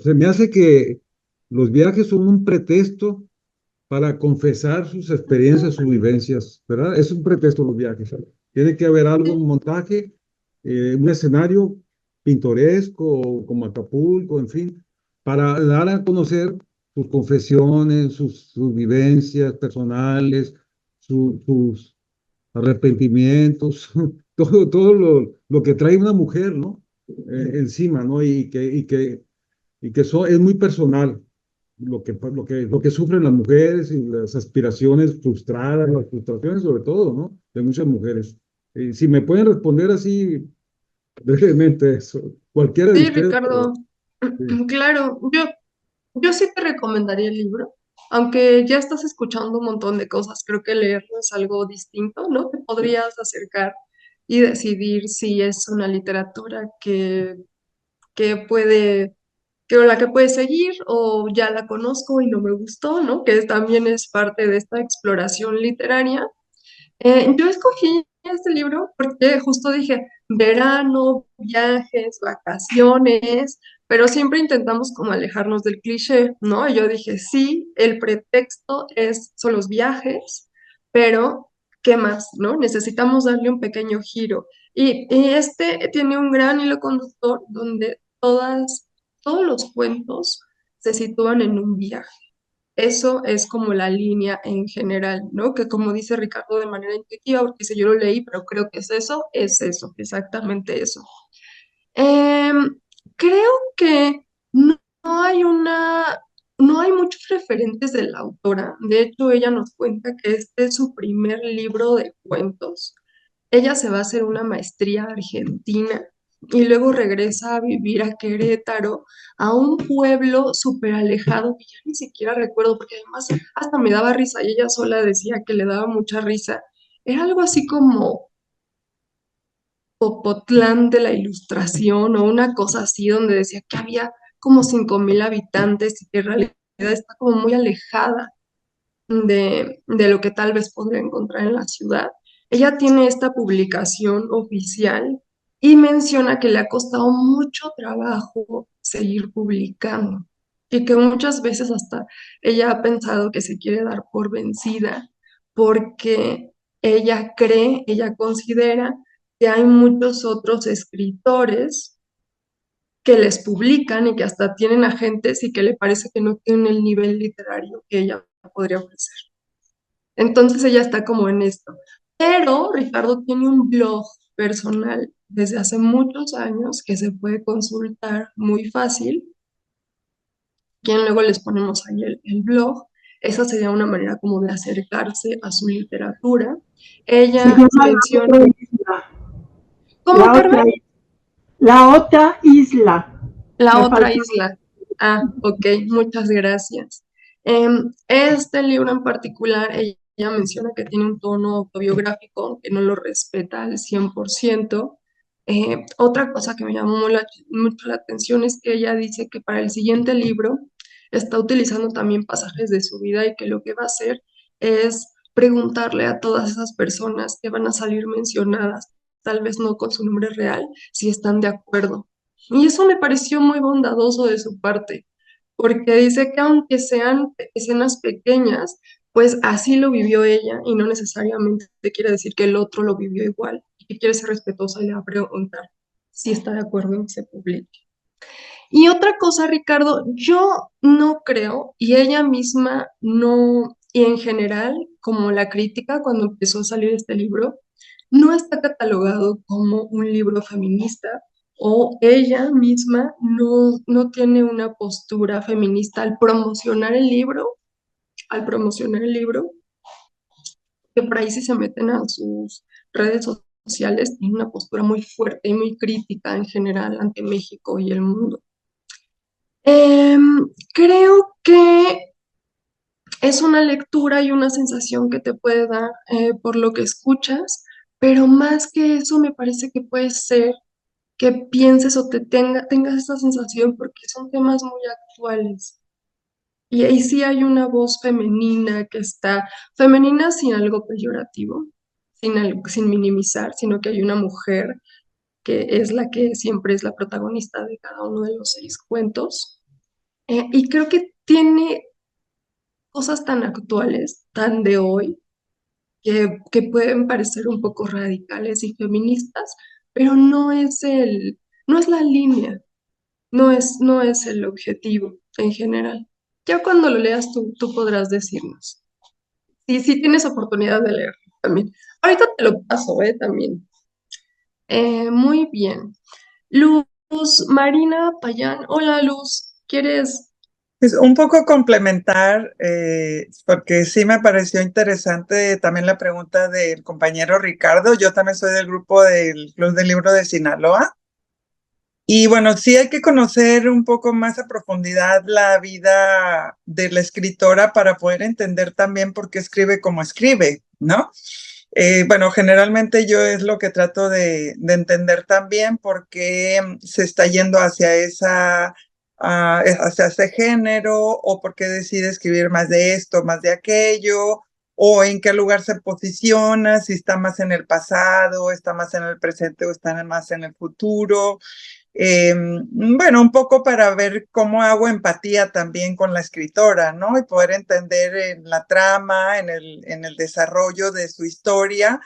se me hace que los viajes son un pretexto para confesar sus experiencias, sus vivencias, ¿verdad? Es un pretexto los viajes, ¿sabes? Tiene que haber algo, un montaje, un escenario pintoresco, como Acapulco, en fin, para dar a conocer sus confesiones, sus vivencias personales, sus arrepentimientos, todo lo que trae una mujer, ¿no? Encima, ¿no? Es muy personal lo que sufren las mujeres y las aspiraciones frustradas, las frustraciones sobre todo, ¿no? De muchas mujeres. Si me pueden responder así brevemente eso, cualquiera de Sí, ustedes, Ricardo. sí. Claro, yo sí te recomendaría el libro, aunque ya estás escuchando un montón de cosas, creo que leerlo es algo distinto, ¿no? Te podrías acercar y decidir si es una literatura que puede, que la que puedes seguir o ya la conozco y no me gustó, ¿no? Que también es parte de esta exploración literaria. Yo escogí este libro porque justo dije verano, viajes, vacaciones, pero siempre intentamos como alejarnos del cliché, ¿no? Y yo dije, sí, el pretexto son los viajes, pero ¿qué más, no? Necesitamos darle un pequeño giro. Y este tiene un gran hilo conductor donde todos los cuentos se sitúan en un viaje. Eso es como la línea en general, ¿no? Que como dice Ricardo de manera intuitiva, porque dice yo lo leí, pero creo que es eso, exactamente eso. Em, Creo que no hay no hay muchos referentes de la autora. De hecho, ella nos cuenta que este es su primer libro de cuentos. Ella se va a hacer una maestría argentina y luego regresa a vivir a Querétaro, a un pueblo súper alejado que ya ni siquiera recuerdo, porque además hasta me daba risa y ella sola decía que le daba mucha risa. Era algo así como Popotlán de la Ilustración o una cosa así donde decía que había como 5,000 habitantes y que en realidad está como muy alejada de lo que tal vez podría encontrar en la ciudad. Ella tiene esta publicación oficial y menciona que le ha costado mucho trabajo seguir publicando y que muchas veces hasta ella ha pensado que se quiere dar por vencida porque ella cree, ella considera que hay muchos otros escritores que les publican y que hasta tienen agentes y que le parece que no tienen el nivel literario que ella podría ofrecer. Entonces ella está como en esto. Pero Ricardo tiene un blog personal desde hace muchos años que se puede consultar muy fácil. Quien luego les ponemos ahí el blog. Esa sería una manera como de acercarse a su literatura. Se Ella llama La menciona... Otra Isla. ¿Cómo, La Carmen? otra, la Otra Isla. La Me otra faltó. isla. Ah, ok, muchas gracias. Este libro en particular, ella menciona que tiene un tono autobiográfico, que no lo respeta al 100%. Otra cosa que me llamó mucho la atención es que ella dice que para el siguiente libro está utilizando también pasajes de su vida y que lo que va a hacer es preguntarle a todas esas personas que van a salir mencionadas, tal vez no con su nombre real, si están de acuerdo. Y eso me pareció muy bondadoso de su parte, porque dice que aunque sean escenas pequeñas, pues así lo vivió ella y no necesariamente quiere decir que el otro lo vivió igual y que quiere ser respetuosa y le va a preguntar si está de acuerdo en que se publique. Y otra cosa, Ricardo, yo no creo, y ella misma no, y en general, como la crítica cuando empezó a salir este libro, no está catalogado como un libro feminista o ella misma no tiene una postura feminista al promocionar el libro, que por ahí si se meten a sus redes sociales, tiene una postura muy fuerte y muy crítica en general ante México y el mundo. Creo que es una lectura y una sensación que te puede dar por lo que escuchas, pero más que eso me parece que puede ser que pienses o tengas esa sensación porque son temas muy actuales. Y ahí sí hay una voz femenina que está, femenina sin algo peyorativo, sin minimizar, sino que hay una mujer que es la que siempre es la protagonista de cada uno de los 6 cuentos. Y creo que tiene cosas tan actuales, tan de hoy, que pueden parecer un poco radicales y feministas, pero no es la línea, no es el objetivo en general. Ya cuando lo leas tú podrás decirnos. Sí tienes oportunidad de leer también. Ahorita te lo paso, también. Muy bien. Luz Marina Payán. Hola, Luz. ¿Quieres? Pues un poco complementar, porque sí me pareció interesante también la pregunta del compañero Ricardo. Yo también soy del grupo del Club del Libro de Sinaloa. Y bueno, sí hay que conocer un poco más a profundidad la vida de la escritora para poder entender también por qué escribe como escribe, ¿no? Bueno, generalmente yo es lo que trato de entender también por qué se está yendo hacia hacia ese género, o por qué decide escribir más de esto, más de aquello, o en qué lugar se posiciona, si está más en el pasado, está más en el presente o está más en el futuro. Bueno, un poco para ver cómo hago empatía también con la escritora, ¿no? Y poder entender en la trama, en el desarrollo de su historia,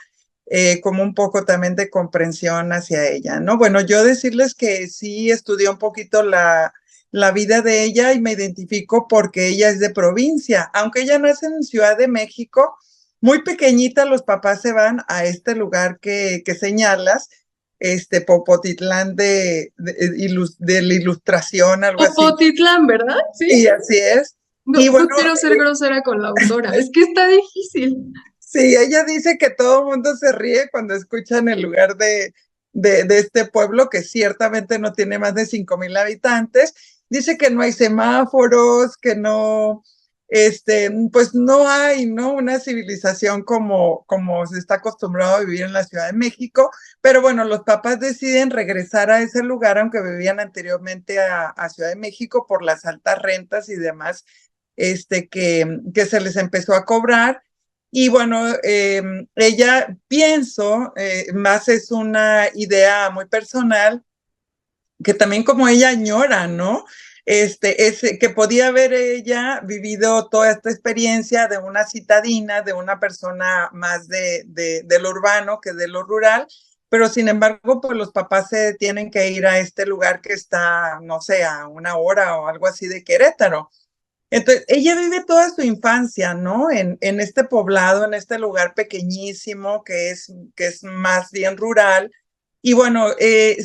como un poco también de comprensión hacia ella, ¿no? Bueno, yo decirles que sí estudié un poquito la vida de ella y me identifico porque ella es de provincia. Aunque ella nace en Ciudad de México, muy pequeñita los papás se van a este lugar que señalas, Popotitlán de la Ilustración, algo así. Popotitlán, ¿verdad? Sí. Y así es. No, y bueno, no quiero ser grosera con la autora, es que está difícil. Sí, ella dice que todo el mundo se ríe cuando escuchan el lugar de este pueblo, que ciertamente no tiene más de 5,000 habitantes. Dice que no hay semáforos, que no pues no hay, ¿no? Una civilización como se está acostumbrado a vivir en la Ciudad de México, pero bueno, los papás deciden regresar a ese lugar, aunque vivían anteriormente a Ciudad de México por las altas rentas y demás, que se les empezó a cobrar. Y bueno, ella, pienso, más es una idea muy personal, que también como ella añora, ¿no? Que podía haber ella vivido toda esta experiencia de una citadina, de una persona más de lo urbano que de lo rural, pero sin embargo, pues los papás se tienen que ir a este lugar que está, no sé, a 1 hora o algo así de Querétaro. Entonces, ella vive toda su infancia, ¿no? En este poblado, en este lugar pequeñísimo que es más bien rural. Y bueno,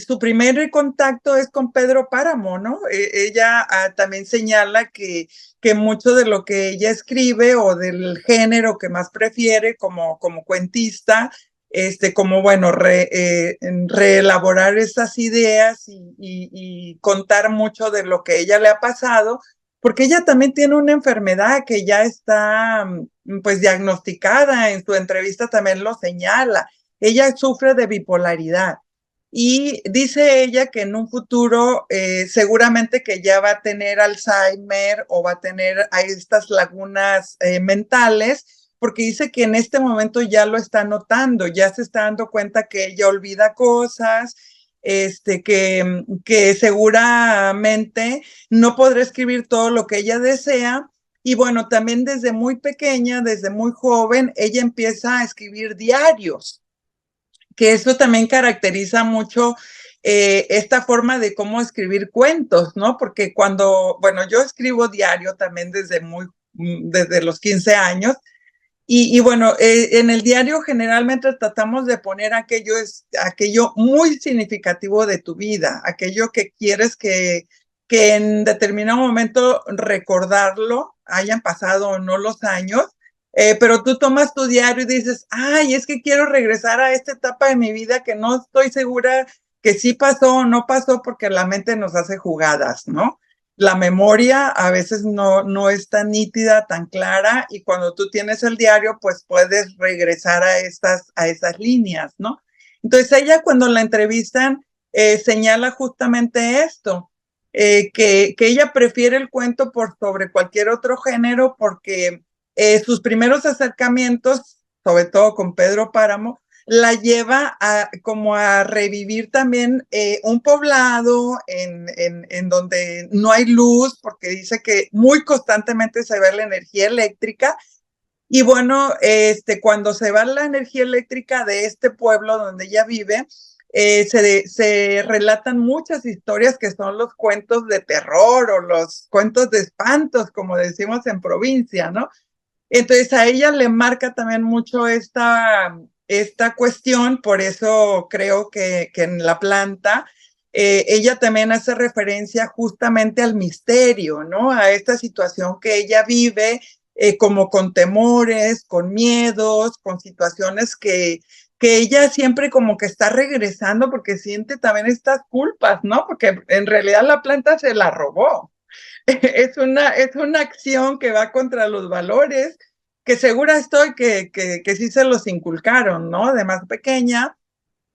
su primer contacto es con Pedro Páramo, ¿no? Ella también señala que mucho de lo que ella escribe o del género que más prefiere como cuentista, como bueno, reelaborar esas ideas y contar mucho de lo que ella le ha pasado, porque ella también tiene una enfermedad que ya está pues diagnosticada, en su entrevista también lo señala. Ella sufre de bipolaridad y dice ella que en un futuro seguramente que ya va a tener Alzheimer o va a tener estas lagunas mentales, porque dice que en este momento ya lo está notando, ya se está dando cuenta que ella olvida cosas, que seguramente no podrá escribir todo lo que ella desea. Y bueno, también desde muy pequeña, desde muy joven, ella empieza a escribir diarios, que eso también caracteriza mucho esta forma de cómo escribir cuentos, ¿no? Porque bueno, yo escribo diario también desde los 15 años, y bueno, en el diario generalmente tratamos de poner aquello muy significativo de tu vida, aquello que quieres que en determinado momento recordarlo, hayan pasado o no los años, pero tú tomas tu diario y dices, ay, es que quiero regresar a esta etapa de mi vida que no estoy segura que sí pasó o no pasó, porque la mente nos hace jugadas, ¿no? La memoria a veces no es tan nítida, tan clara, y cuando tú tienes el diario, pues puedes regresar a esas líneas, ¿no? Entonces ella, cuando la entrevistan, señala justamente esto, que ella prefiere el cuento por sobre cualquier otro género, porque sus primeros acercamientos, sobre todo con Pedro Páramo, la lleva como a revivir también un poblado en donde no hay luz, porque dice que muy constantemente se ve la energía eléctrica. Y bueno, cuando se va la energía eléctrica de este pueblo donde ella vive, se relatan muchas historias que son los cuentos de terror o los cuentos de espantos, como decimos en provincia, ¿no? Entonces a ella le marca también mucho esta cuestión, por eso creo que en La Planta ella también hace referencia justamente al misterio, ¿no? A esta situación que ella vive, como con temores, con miedos, con situaciones que ella siempre como que está regresando porque siente también estas culpas, ¿no? Porque en realidad La Planta se la robó. Es una acción que va contra los valores, que segura estoy que sí se los inculcaron, ¿no? De más pequeña,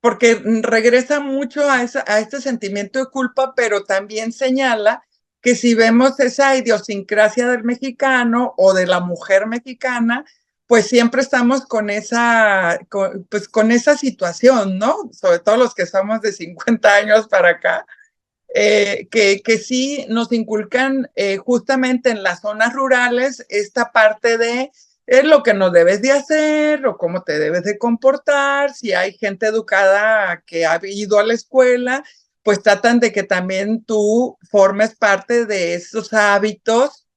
porque regresa mucho a este sentimiento de culpa, pero también señala que si vemos esa idiosincrasia del mexicano o de la mujer mexicana, pues siempre estamos con esa situación, ¿no? Sobre todo los que somos de 50 años para acá, que sí nos inculcan justamente en las zonas rurales esta parte de lo que no debes de hacer o cómo te debes de comportar. Si hay gente educada que ha ido a la escuela, pues tratan de que también tú formes parte de esos hábitos.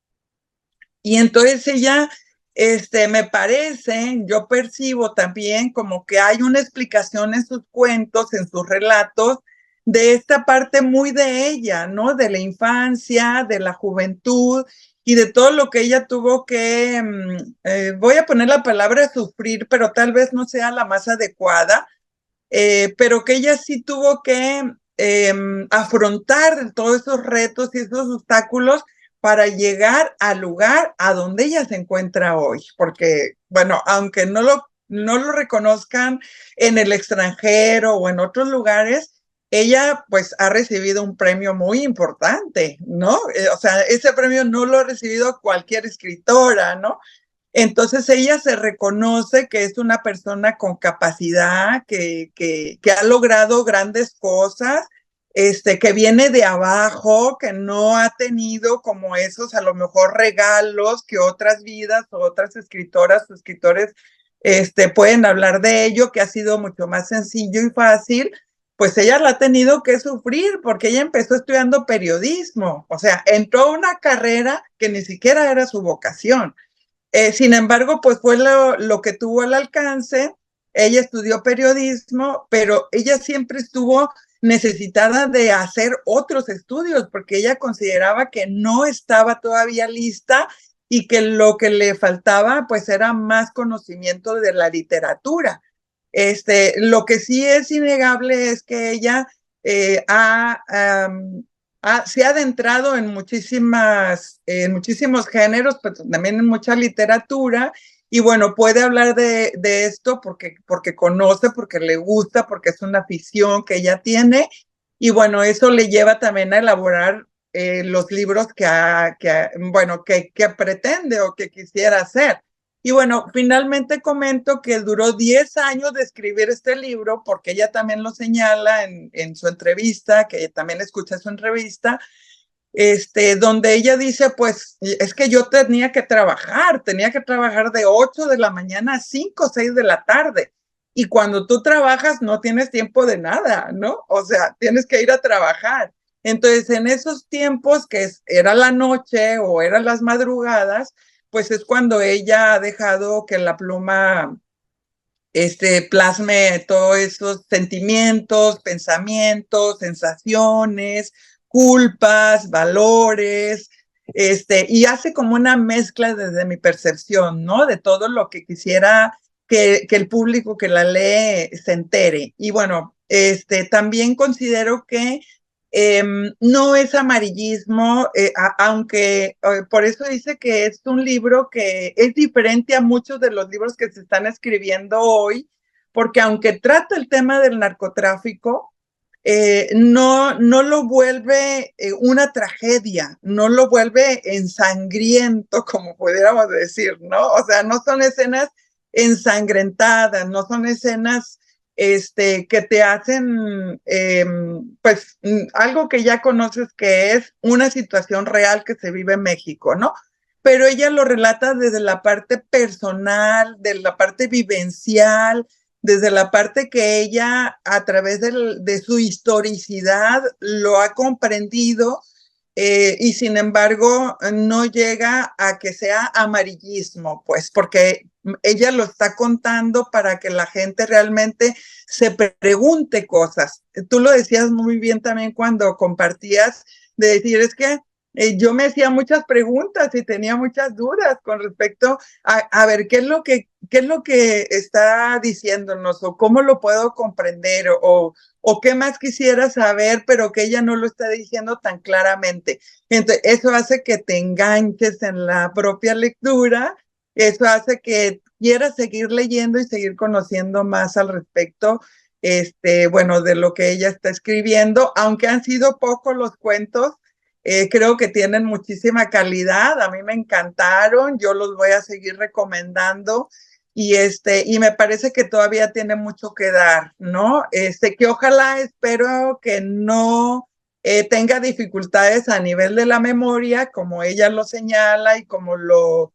Y entonces ella, me parece, yo percibo también como que hay una explicación en sus cuentos, en sus relatos, de esta parte muy de ella, ¿no? De la infancia, de la juventud y de todo lo que ella tuvo que, voy a poner la palabra sufrir, pero tal vez no sea la más adecuada, pero que ella sí tuvo que afrontar todos esos retos y esos obstáculos para llegar al lugar a donde ella se encuentra hoy, porque, bueno, aunque no lo reconozcan en el extranjero o en otros lugares, ella pues ha recibido un premio muy importante, ¿no? O sea, ese premio no lo ha recibido cualquier escritora, ¿no? Entonces ella se reconoce que es una persona con capacidad, que ha logrado grandes cosas, que viene de abajo, que no ha tenido como esos a lo mejor regalos que otras vidas o otras escritoras o escritores pueden hablar de ello, que ha sido mucho más sencillo y fácil. Pues ella la ha tenido que sufrir porque ella empezó estudiando periodismo, o sea, entró a una carrera que ni siquiera era su vocación. Sin embargo, pues fue lo que tuvo al alcance. Ella estudió periodismo, pero ella siempre estuvo necesitada de hacer otros estudios porque ella consideraba que no estaba todavía lista y que lo que le faltaba pues era más conocimiento de la literatura. Lo que sí es innegable es que ella se ha adentrado en muchísimos géneros, pero también en mucha literatura, y bueno, puede hablar de esto porque conoce, porque le gusta, porque es una afición que ella tiene, y bueno, eso le lleva también a elaborar los libros que pretende o que quisiera hacer. Y bueno, finalmente comento que duró 10 años de escribir este libro, porque ella también lo señala en su entrevista, que también escucha su entrevista, donde ella dice, pues, es que yo tenía que trabajar de 8 de la mañana a 5 o 6 de la tarde. Y cuando tú trabajas no tienes tiempo de nada, ¿no? O sea, tienes que ir a trabajar. Entonces, en esos tiempos era la noche o eran las madrugadas, pues es cuando ella ha dejado que la pluma plasme todos esos sentimientos, pensamientos, sensaciones, culpas, valores, y hace como una mezcla desde mi percepción, ¿no? De todo lo que quisiera que el público que la lee se entere. Y bueno, también considero que no es amarillismo, aunque por eso dice que es un libro que es diferente a muchos de los libros que se están escribiendo hoy, porque aunque trata el tema del narcotráfico, no lo vuelve una tragedia, no lo vuelve ensangriento, como pudiéramos decir, ¿no? O sea, no son escenas ensangrentadas, no son escenas que te hacen, pues, algo que ya conoces, que es una situación real que se vive en México, ¿no? Pero ella lo relata desde la parte personal, de la parte vivencial, desde la parte que ella, a través de su historicidad, lo ha comprendido, y sin embargo no llega a que sea amarillismo, pues, porque ella lo está contando para que la gente realmente se pregunte cosas. Tú lo decías muy bien también cuando compartías, de decir, es que yo me hacía muchas preguntas y tenía muchas dudas con respecto a ver qué es lo que está diciéndonos, o cómo lo puedo comprender, o qué más quisiera saber, pero que ella no lo está diciendo tan claramente. Entonces, eso hace que te enganches en la propia lectura, eso hace que quieras seguir leyendo y seguir conociendo más al respecto, bueno, de lo que ella está escribiendo, aunque han sido pocos los cuentos. Creo que tienen muchísima calidad, a mí me encantaron, yo los voy a seguir recomendando, y me parece que todavía tiene mucho que dar, ¿no? Que ojalá, espero que no tenga dificultades a nivel de la memoria, como ella lo señala y como lo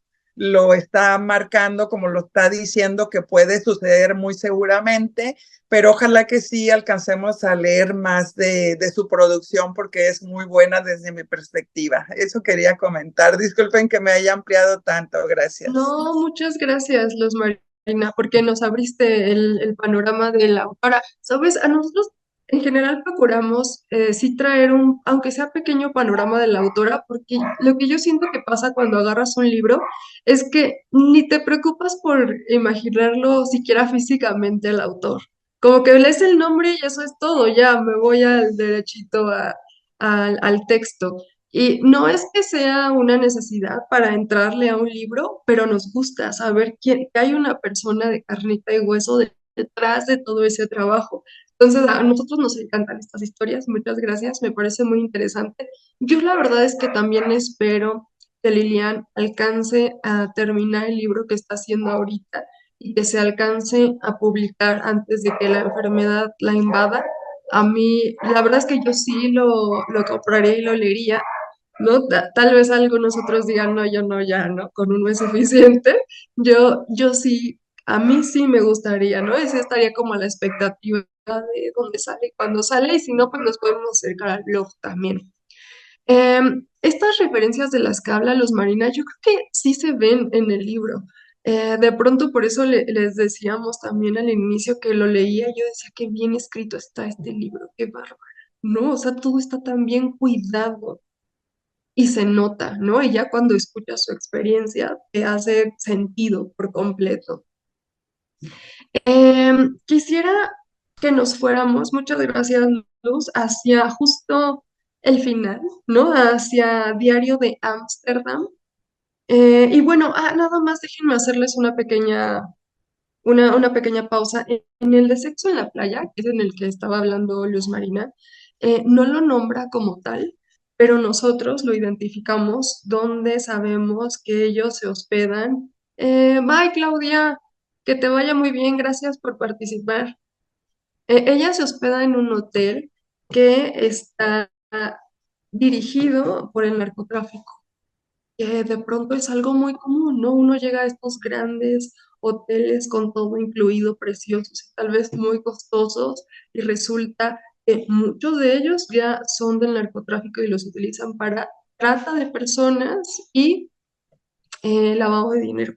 está marcando, como lo está diciendo que puede suceder muy seguramente, pero ojalá que sí alcancemos a leer más de su producción, porque es muy buena desde mi perspectiva. Eso quería comentar. Disculpen que me haya ampliado tanto. Gracias. No, muchas gracias, Luz Marina, porque nos abriste el panorama de la autora. Sabes, a nosotros en general procuramos sí traer aunque sea pequeño panorama de la autora, porque lo que yo siento que pasa cuando agarras un libro es que ni te preocupas por imaginarlo siquiera físicamente al autor. Como que lees el nombre y eso es todo, ya me voy al derechito al texto. Y no es que sea una necesidad para entrarle a un libro, pero nos gusta saber que hay una persona de carnita y hueso detrás de todo ese trabajo. Entonces, a nosotros nos encantan estas historias. Muchas gracias, me parece muy interesante. Yo la verdad es que también espero que Lilian alcance a terminar el libro que está haciendo ahorita y que se alcance a publicar antes de que la enfermedad la invada. A mí, la verdad es que yo sí lo compraría y lo leería, ¿no? Tal vez algunos otros digan, no, yo no, ya, ¿no? Con uno es suficiente. Yo sí, a mí sí me gustaría, ¿no? Ese estaría como a la expectativa de dónde sale, cuando sale, y si no, pues nos podemos acercar al blog también. Estas referencias de las que habla Luz Marina, yo creo que sí se ven en el libro. De pronto, por eso les decíamos también al inicio que lo leía, yo decía que bien escrito está este libro, qué bárbaro, ¿no? O sea, todo está tan bien cuidado y se nota, ¿no? Y ya cuando escuchas su experiencia, te hace sentido por completo. Quisiera que nos fuéramos, muchas gracias, Luz, hacia justo el final, ¿no? Hacia Diario de Ámsterdam. Y bueno, nada más déjenme hacerles una pequeña pausa. En el de Sexo en la Playa, que es en el que estaba hablando Luz Marina, no lo nombra como tal, pero nosotros lo identificamos donde sabemos que ellos se hospedan. Bye, Claudia, que te vaya muy bien, gracias por participar. Ella se hospeda en un hotel que está dirigido por el narcotráfico, que de pronto es algo muy común, ¿no? Uno llega a estos grandes hoteles con todo incluido, preciosos y tal vez muy costosos, y resulta que muchos de ellos ya son del narcotráfico y los utilizan para trata de personas y lavado de dinero,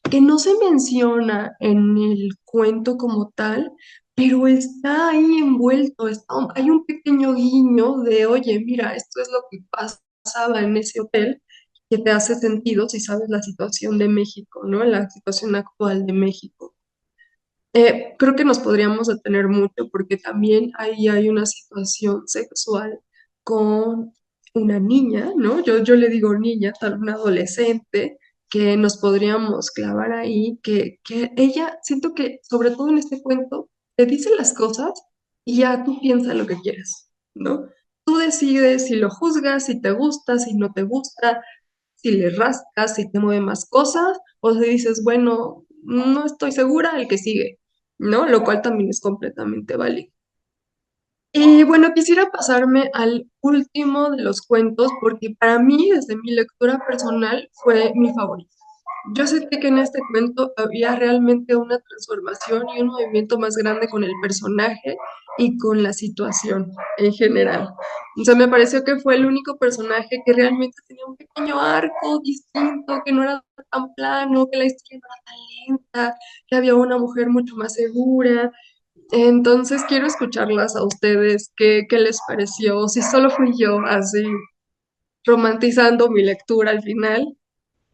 que no se menciona en el cuento como tal, pero está ahí envuelto, hay un pequeño guiño de, oye, mira, esto es lo que pasaba en ese hotel, que te hace sentido si sabes la situación de México, ¿no? La situación actual de México. Creo que nos podríamos detener mucho porque también ahí hay una situación sexual con una niña, ¿no? Yo le digo niña, tal una adolescente, que nos podríamos clavar ahí, que ella, siento que sobre todo en este cuento, te dice las cosas y ya tú piensas lo que quieres, ¿no? Tú decides si lo juzgas, si te gusta, si no te gusta, si le rascas, si te mueve más cosas, o si dices, bueno, no estoy segura, el que sigue, ¿no? Lo cual también es completamente válido. Y bueno, quisiera pasarme al último de los cuentos porque para mí, desde mi lectura personal, fue mi favorito. Yo sentí que en este cuento había realmente una transformación y un movimiento más grande con el personaje y con la situación en general. O sea, me pareció que fue el único personaje que realmente tenía un pequeño arco distinto, que no era tan plano, que la historia no era tan lenta, que había una mujer mucho más segura. Entonces quiero escucharlas a ustedes, qué les pareció, si solo fui yo así romantizando mi lectura al final.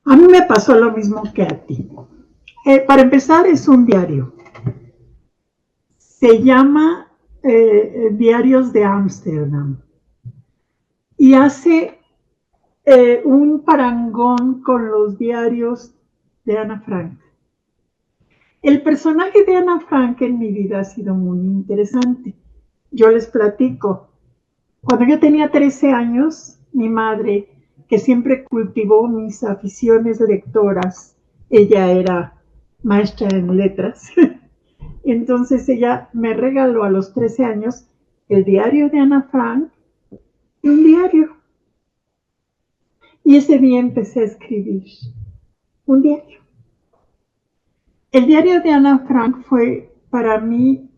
A mí me pasó lo mismo que a ti. Para empezar, es un diario. Se llama Diarios de Ámsterdam y hace un parangón con los diarios de Ana Frank. El personaje de Ana Frank en mi vida ha sido muy interesante. Yo les platico. Cuando yo tenía 13 años, mi madre, que siempre cultivó mis aficiones lectoras, ella era maestra en letras, entonces ella me regaló a los 13 años el diario de Ana Frank y un diario. Y ese día empecé a escribir un diario. El diario de Ana Frank fue para mí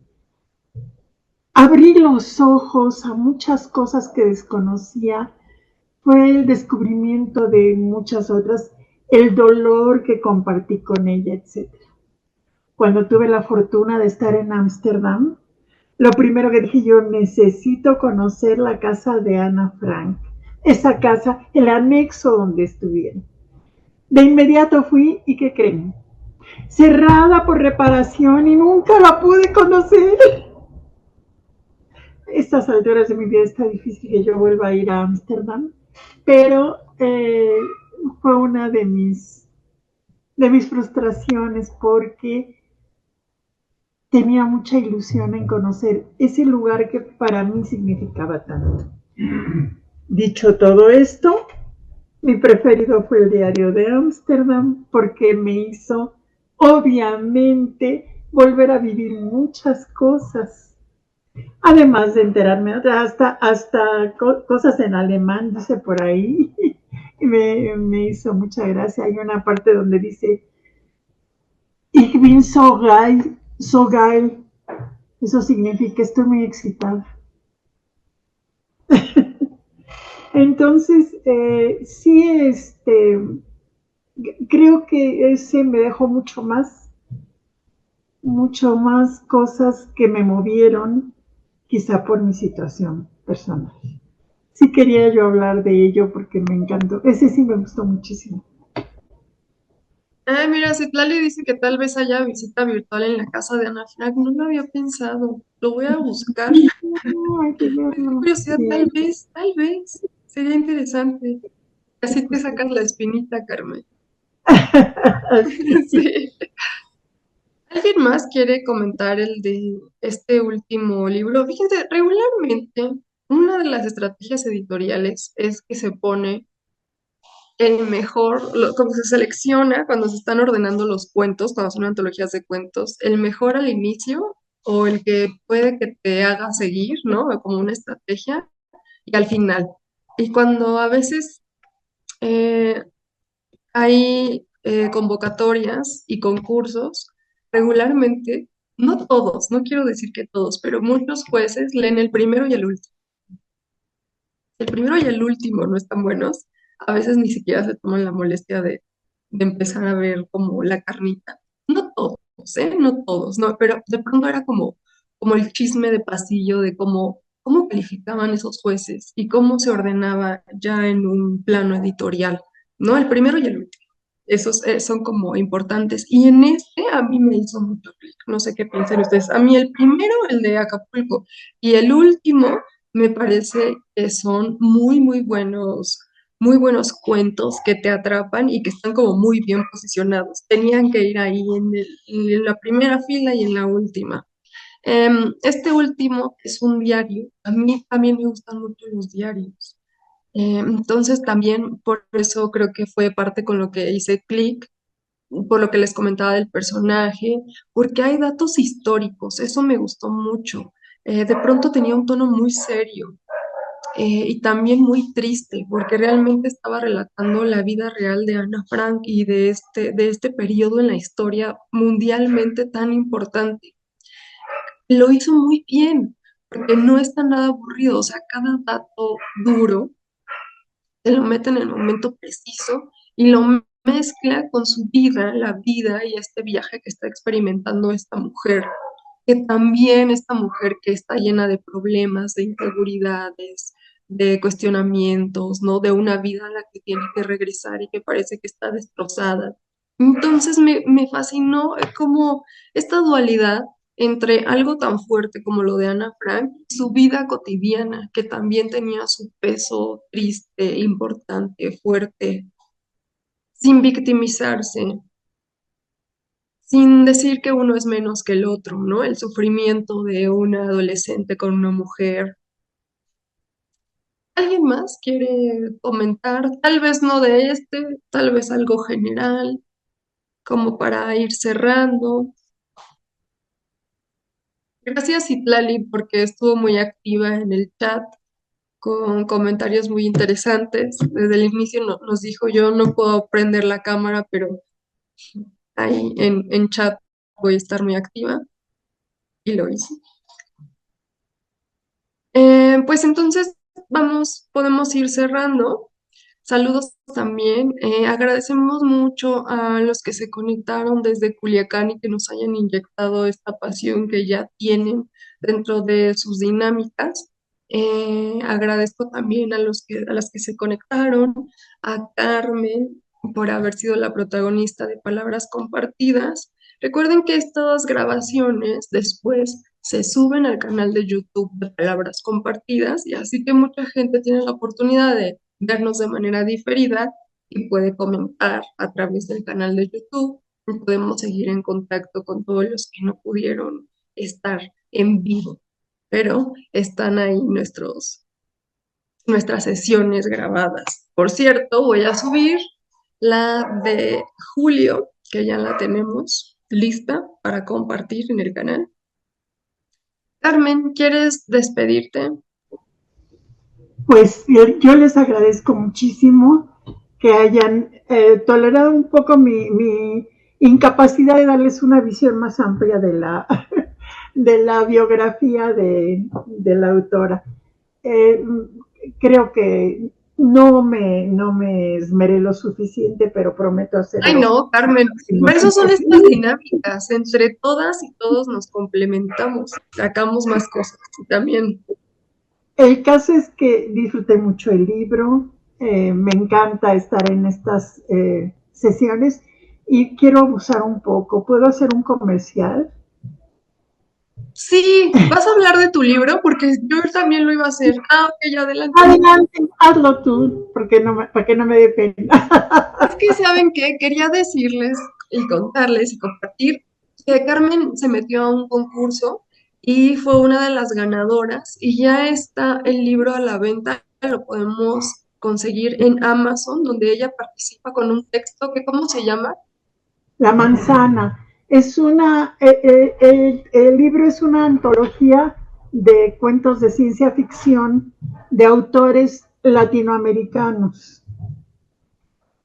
abrir los ojos a muchas cosas que desconocía, fue el descubrimiento de muchas otras, el dolor que compartí con ella, etc. Cuando tuve la fortuna de estar en Ámsterdam, lo primero que dije, yo necesito conocer la casa de Ana Frank, esa casa, el anexo donde estuvieron. De inmediato fui y ¿qué creen? Cerrada por reparación y nunca la pude conocer. Estas alturas de mi vida está difícil que yo vuelva a ir a Ámsterdam, pero fue una de mis frustraciones porque tenía mucha ilusión en conocer ese lugar que para mí significaba tanto. Dicho todo esto, mi preferido fue el diario de Ámsterdam porque me hizo, obviamente, volver a vivir muchas cosas. Además de enterarme, hasta cosas en alemán, dice por ahí, y me hizo mucha gracia. Hay una parte donde dice, Ich bin so geil, so geil. Eso significa estoy muy excitada. Entonces, sí, creo que ese me dejó mucho más cosas que me movieron, quizá por mi situación personal. Sí quería yo hablar de ello porque me encantó. Ese sí me gustó muchísimo. Ah, mira, Citlali dice que tal vez haya visita virtual en la casa de Ana Frank. No lo había pensado. Lo voy a buscar. No, hay que Me dio verlo. curiosidad, Sí. tal vez. Sería interesante. Así te sacas la espinita, Carmen. Sí. Sí. ¿Alguien más quiere comentar el de este último libro? Fíjense, regularmente una de las estrategias editoriales es que se pone el mejor, como se selecciona cuando se están ordenando los cuentos, cuando son antologías de cuentos, el mejor al inicio o el que puede que te haga seguir, ¿no? Como una estrategia, y al final. Y cuando a veces eh, hay convocatorias y concursos, regularmente, no todos, no quiero decir que todos, pero muchos jueces leen el primero y el último. El primero y el último no están buenos. A veces ni siquiera se toman la molestia de empezar a ver como la carnita. No todos, ¿eh? No todos, no, pero de pronto era como el chisme de pasillo de cómo calificaban esos jueces y cómo se ordenaba ya en un plano editorial, ¿no? El primero y el último. Esos son como importantes. Y en este a mí me hizo mucho clic. No sé qué piensan ustedes. A mí el primero, el de Acapulco, y el último me parece que son muy buenos cuentos que te atrapan y que están como muy bien posicionados. Tenían que ir ahí en la primera fila y en la última. Este último es un diario. A mí también me gustan mucho los diarios. Entonces también por eso creo que fue parte con lo que hice clic, por lo que les comentaba del personaje, porque hay datos históricos, eso me gustó mucho. De pronto tenía un tono muy serio y también muy triste, porque realmente estaba relatando la vida real de Ana Frank y de este periodo en la historia mundialmente tan importante. Lo hizo muy bien, porque no está nada aburrido, o sea, cada dato duro te lo mete en el momento preciso y lo mezcla con su vida, la vida y este viaje que está experimentando esta mujer, que también esta mujer que está llena de problemas, de inseguridades, de cuestionamientos, ¿no? De una vida a la que tiene que regresar y que parece que está destrozada. Entonces me fascinó como esta dualidad entre algo tan fuerte como lo de Ana Frank y su vida cotidiana, que también tenía su peso triste, importante, fuerte, sin victimizarse, sin decir que uno es menos que el otro, ¿no? El sufrimiento de una adolescente con una mujer. ¿Alguien más quiere comentar? Tal vez no de este, tal vez algo general, como para ir cerrando. Gracias, Itlali, porque estuvo muy activa en el chat con comentarios muy interesantes. Desde el inicio nos dijo, yo no puedo prender la cámara, pero ahí en chat voy a estar muy activa y lo hice. Pues entonces podemos ir cerrando. Saludos también. Agradecemos mucho a los que se conectaron desde Culiacán y que nos hayan inyectado esta pasión que ya tienen dentro de sus dinámicas. Agradezco también a las que se conectaron, a Carmen por haber sido la protagonista de Palabras Compartidas. Recuerden que estas grabaciones después se suben al canal de YouTube de Palabras Compartidas y así que mucha gente tiene la oportunidad de vernos de manera diferida y puede comentar a través del canal de YouTube. Y podemos seguir en contacto con todos los que no pudieron estar en vivo, pero están ahí nuestras sesiones grabadas. Por cierto, voy a subir la de julio, que ya la tenemos lista para compartir en el canal. Carmen, ¿quieres despedirte? Pues yo les agradezco muchísimo que hayan tolerado un poco mi incapacidad de darles una visión más amplia de la biografía de la autora. Creo que no me esmeré lo suficiente, pero prometo hacerlo. Ay, no, Carmen, por eso son estas dinámicas. Entre todas y todos nos complementamos, sacamos más cosas. Y también. El caso es que disfruté mucho el libro, me encanta estar en estas sesiones y quiero abusar un poco. ¿Puedo hacer un comercial? Sí, ¿vas a hablar de tu libro? Porque yo también lo iba a hacer. Ah, ok, ya adelante. Adelante, hazlo tú, para que no me dé pena. Es que, ¿saben qué? Quería decirles y contarles y compartir que Carmen se metió a un concurso y fue una de las ganadoras y ya está el libro a la venta, lo podemos conseguir en Amazon, donde ella participa con un texto que, ¿cómo se llama? La manzana. El libro es una antología de cuentos de ciencia ficción de autores latinoamericanos.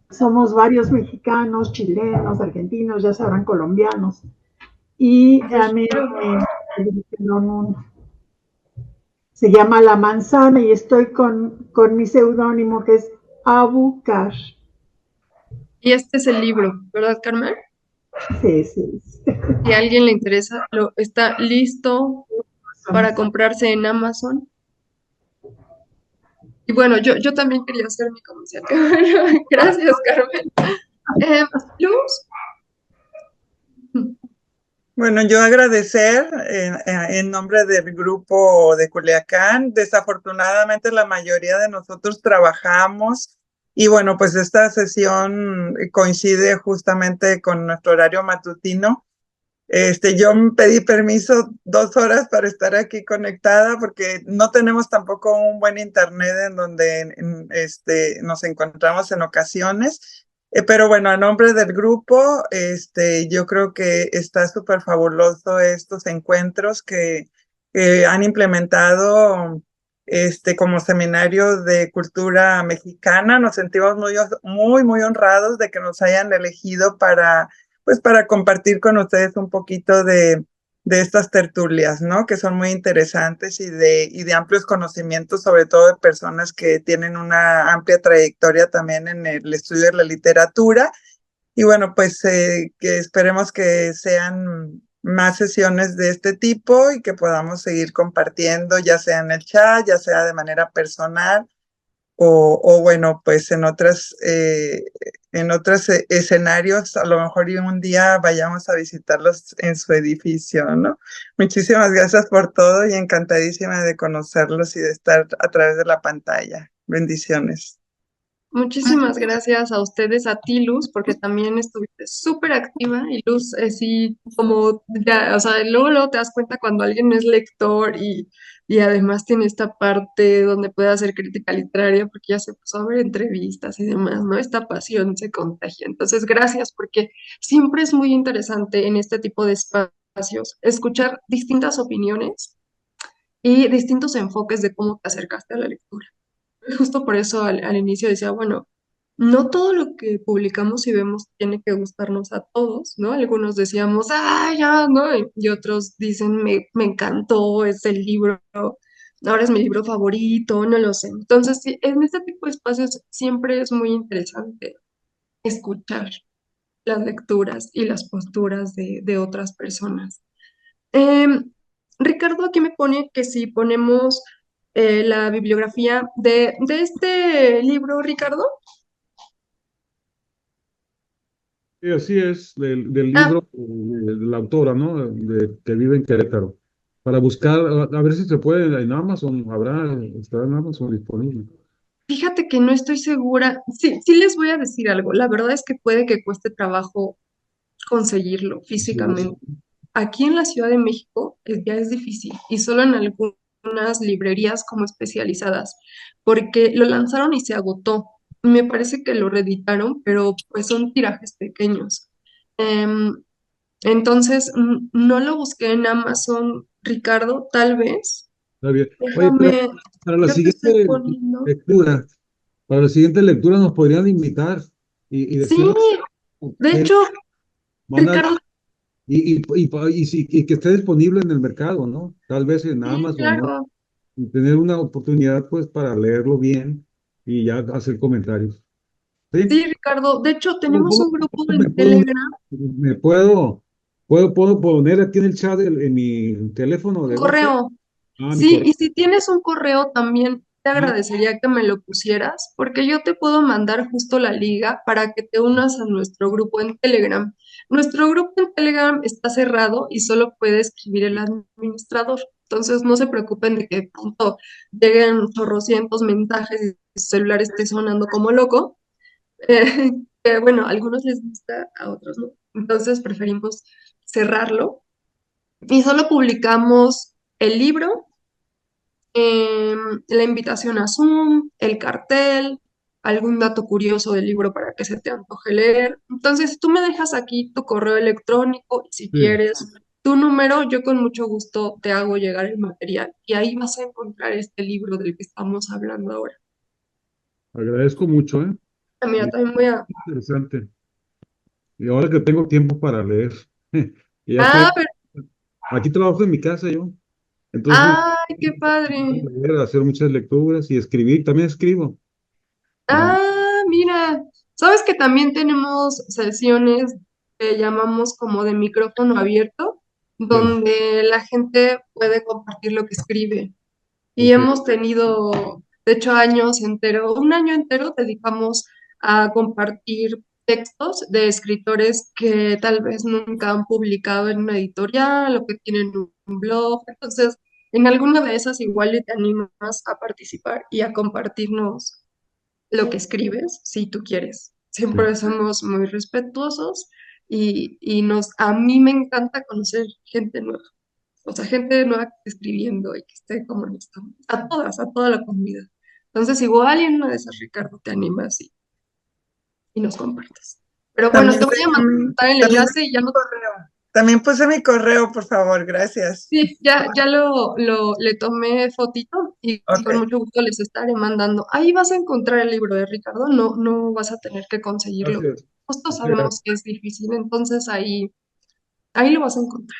Somos varios mexicanos, chilenos, argentinos, ya sabrán, colombianos. Y a mí me dijeron uno. Se llama La Manzana y estoy con mi seudónimo que es Abu Kash. Y este es el libro, ¿verdad, Carmen? Sí, sí. Si a alguien le interesa, está listo para comprarse en Amazon. Y bueno, yo también quería hacer mi comercial. Gracias, Carmen. Luz. Bueno, yo agradecer en nombre del grupo de Culiacán. Desafortunadamente la mayoría de nosotros trabajamos y bueno, pues esta sesión coincide justamente con nuestro horario matutino. Yo me pedí permiso 2 horas para estar aquí conectada porque no tenemos tampoco un buen internet en donde nos encontramos en ocasiones. Pero bueno, a nombre del grupo, yo creo que está súper fabuloso estos encuentros que han implementado como seminario de cultura mexicana. Nos sentimos muy honrados de que nos hayan elegido pues para compartir con ustedes un poquito de estas tertulias, ¿no? Que son muy interesantes y de amplios conocimientos, sobre todo de personas que tienen una amplia trayectoria también en el estudio de la literatura. Y bueno, pues que esperemos que sean más sesiones de este tipo y que podamos seguir compartiendo, ya sea en el chat, ya sea de manera personal, o bueno, pues en otros escenarios, a lo mejor y un día vayamos a visitarlos en su edificio, ¿no? Muchísimas gracias por todo y encantadísima de conocerlos y de estar a través de la pantalla. Bendiciones. Muchísimas gracias a ustedes, a ti, Luz, porque también estuviste súper activa y Luz, sí, como ya, o sea, luego te das cuenta cuando alguien es lector y además tiene esta parte donde puede hacer crítica literaria porque ya se puso a ver entrevistas y demás, ¿no? Esta pasión se contagia. Entonces, gracias, porque siempre es muy interesante en este tipo de espacios escuchar distintas opiniones y distintos enfoques de cómo te acercaste a la lectura. Justo por eso al inicio decía, bueno, no todo lo que publicamos y vemos tiene que gustarnos a todos, ¿no? Algunos decíamos, ah, ya, ¿no? Y otros dicen, me encantó, es el libro, ahora es mi libro favorito, no lo sé. Entonces, sí, en este tipo de espacios siempre es muy interesante escuchar las lecturas y las posturas de otras personas. Em, Ricardo aquí me pone que si ponemos la bibliografía de este libro, Ricardo. Sí, así es, del Ah, libro de la autora, ¿no? Que vive en Querétaro. Para buscar, a ver si se puede en Amazon, estará en Amazon disponible. Fíjate que no estoy segura. Sí, sí les voy a decir algo. La verdad es que puede que cueste trabajo conseguirlo físicamente. Aquí en la Ciudad de México ya es difícil y solo en algunas librerías como especializadas, porque lo lanzaron y se agotó. Me parece que lo reeditaron, pero pues son tirajes pequeños. Em, entonces, no lo busqué en Amazon, Ricardo, tal vez. Está bien. Oye, pero Déjame, para la yo te estoy siguiente poniendo. lectura, para la siguiente lectura nos podrían invitar y Sí, decirnos de qué hecho, van a Ricardo, y que esté disponible en el mercado, ¿no? Tal vez en sí, Amazon, ¿no? claro. Y tener una oportunidad, pues, para leerlo bien y ya hacer comentarios. ¿Sí? Sí, Ricardo. De hecho, ¿Cómo, tenemos cómo- un grupo cómo me en puedo unir? Telegram, ¿Puedo poner aquí en el chat en mi teléfono un de WhatsApp? correo. Ah, mi Sí, correo. y si tienes un correo también te Ah, agradecería que me lo pusieras, porque yo te puedo mandar justo la liga para que te unas a nuestro grupo en Telegram. Nuestro grupo en Telegram está cerrado y solo puede escribir el administrador. Entonces no se preocupen de que de pronto lleguen chorrocientos mensajes y su celular esté sonando como loco. Que bueno, a algunos les gusta, a otros no. Entonces preferimos cerrarlo y solo publicamos el libro, la invitación a Zoom, el cartel, algún dato curioso del libro para que se te antoje leer. Entonces, tú me dejas aquí tu correo electrónico y si sí, quieres tu número, yo con mucho gusto te hago llegar el material y ahí vas a encontrar este libro del que estamos hablando ahora. agradezco mucho, ¿eh? Ah, mira, Muy también voy a... interesante. Y ahora que tengo tiempo para leer, y ya estoy, Ah, pero... aquí trabajo en mi casa yo, entonces ¡Ay, qué padre! leer, hacer muchas lecturas y escribir, también escribo. Ah, Ah, mira, sabes que también tenemos sesiones que llamamos como de micrófono abierto, sí, donde la gente puede compartir lo que escribe. Y ok. hemos tenido, de hecho, años entero, un año entero dedicamos a compartir textos de escritores que tal vez nunca han publicado en una editorial o que tienen un blog. Entonces, en alguna de esas igual te animas a participar y a compartirnos lo que escribes, si tú quieres. Sí. Siempre somos muy respetuosos y a mí me encanta conocer gente nueva. O sea, gente nueva que esté escribiendo y que esté como en esto. A toda la comunidad. Entonces, igual en una de esas, Ricardo, te animas y nos compartes. Pero bueno, También te voy a déjame, mandar el también enlace y ya no. correo. También puse mi correo, por favor, gracias. Sí, ya le tomé fotito y Ok, con mucho gusto les estaré mandando. Ahí vas a encontrar el libro de Ricardo, no vas a tener que conseguirlo. Gracias. Justo Muchas gracias. sabemos que es difícil, entonces ahí lo vas a encontrar.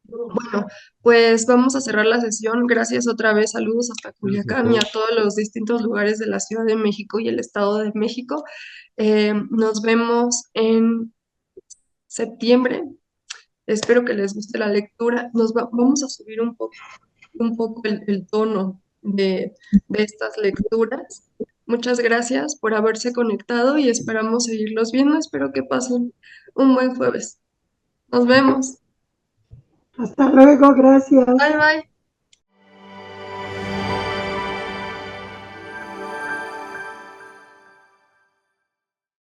Bueno, pues vamos a cerrar la sesión. Gracias otra vez, saludos hasta Gracias a Culiacán y a todos. todos los distintos lugares de la Ciudad de México y el Estado de México. Nos vemos en septiembre. Espero que les guste la lectura. Vamos a subir un poco el tono de estas lecturas. Muchas gracias por haberse conectado y esperamos seguirlos viendo. Espero que pasen un buen jueves. Nos vemos. Hasta luego, gracias. Bye bye.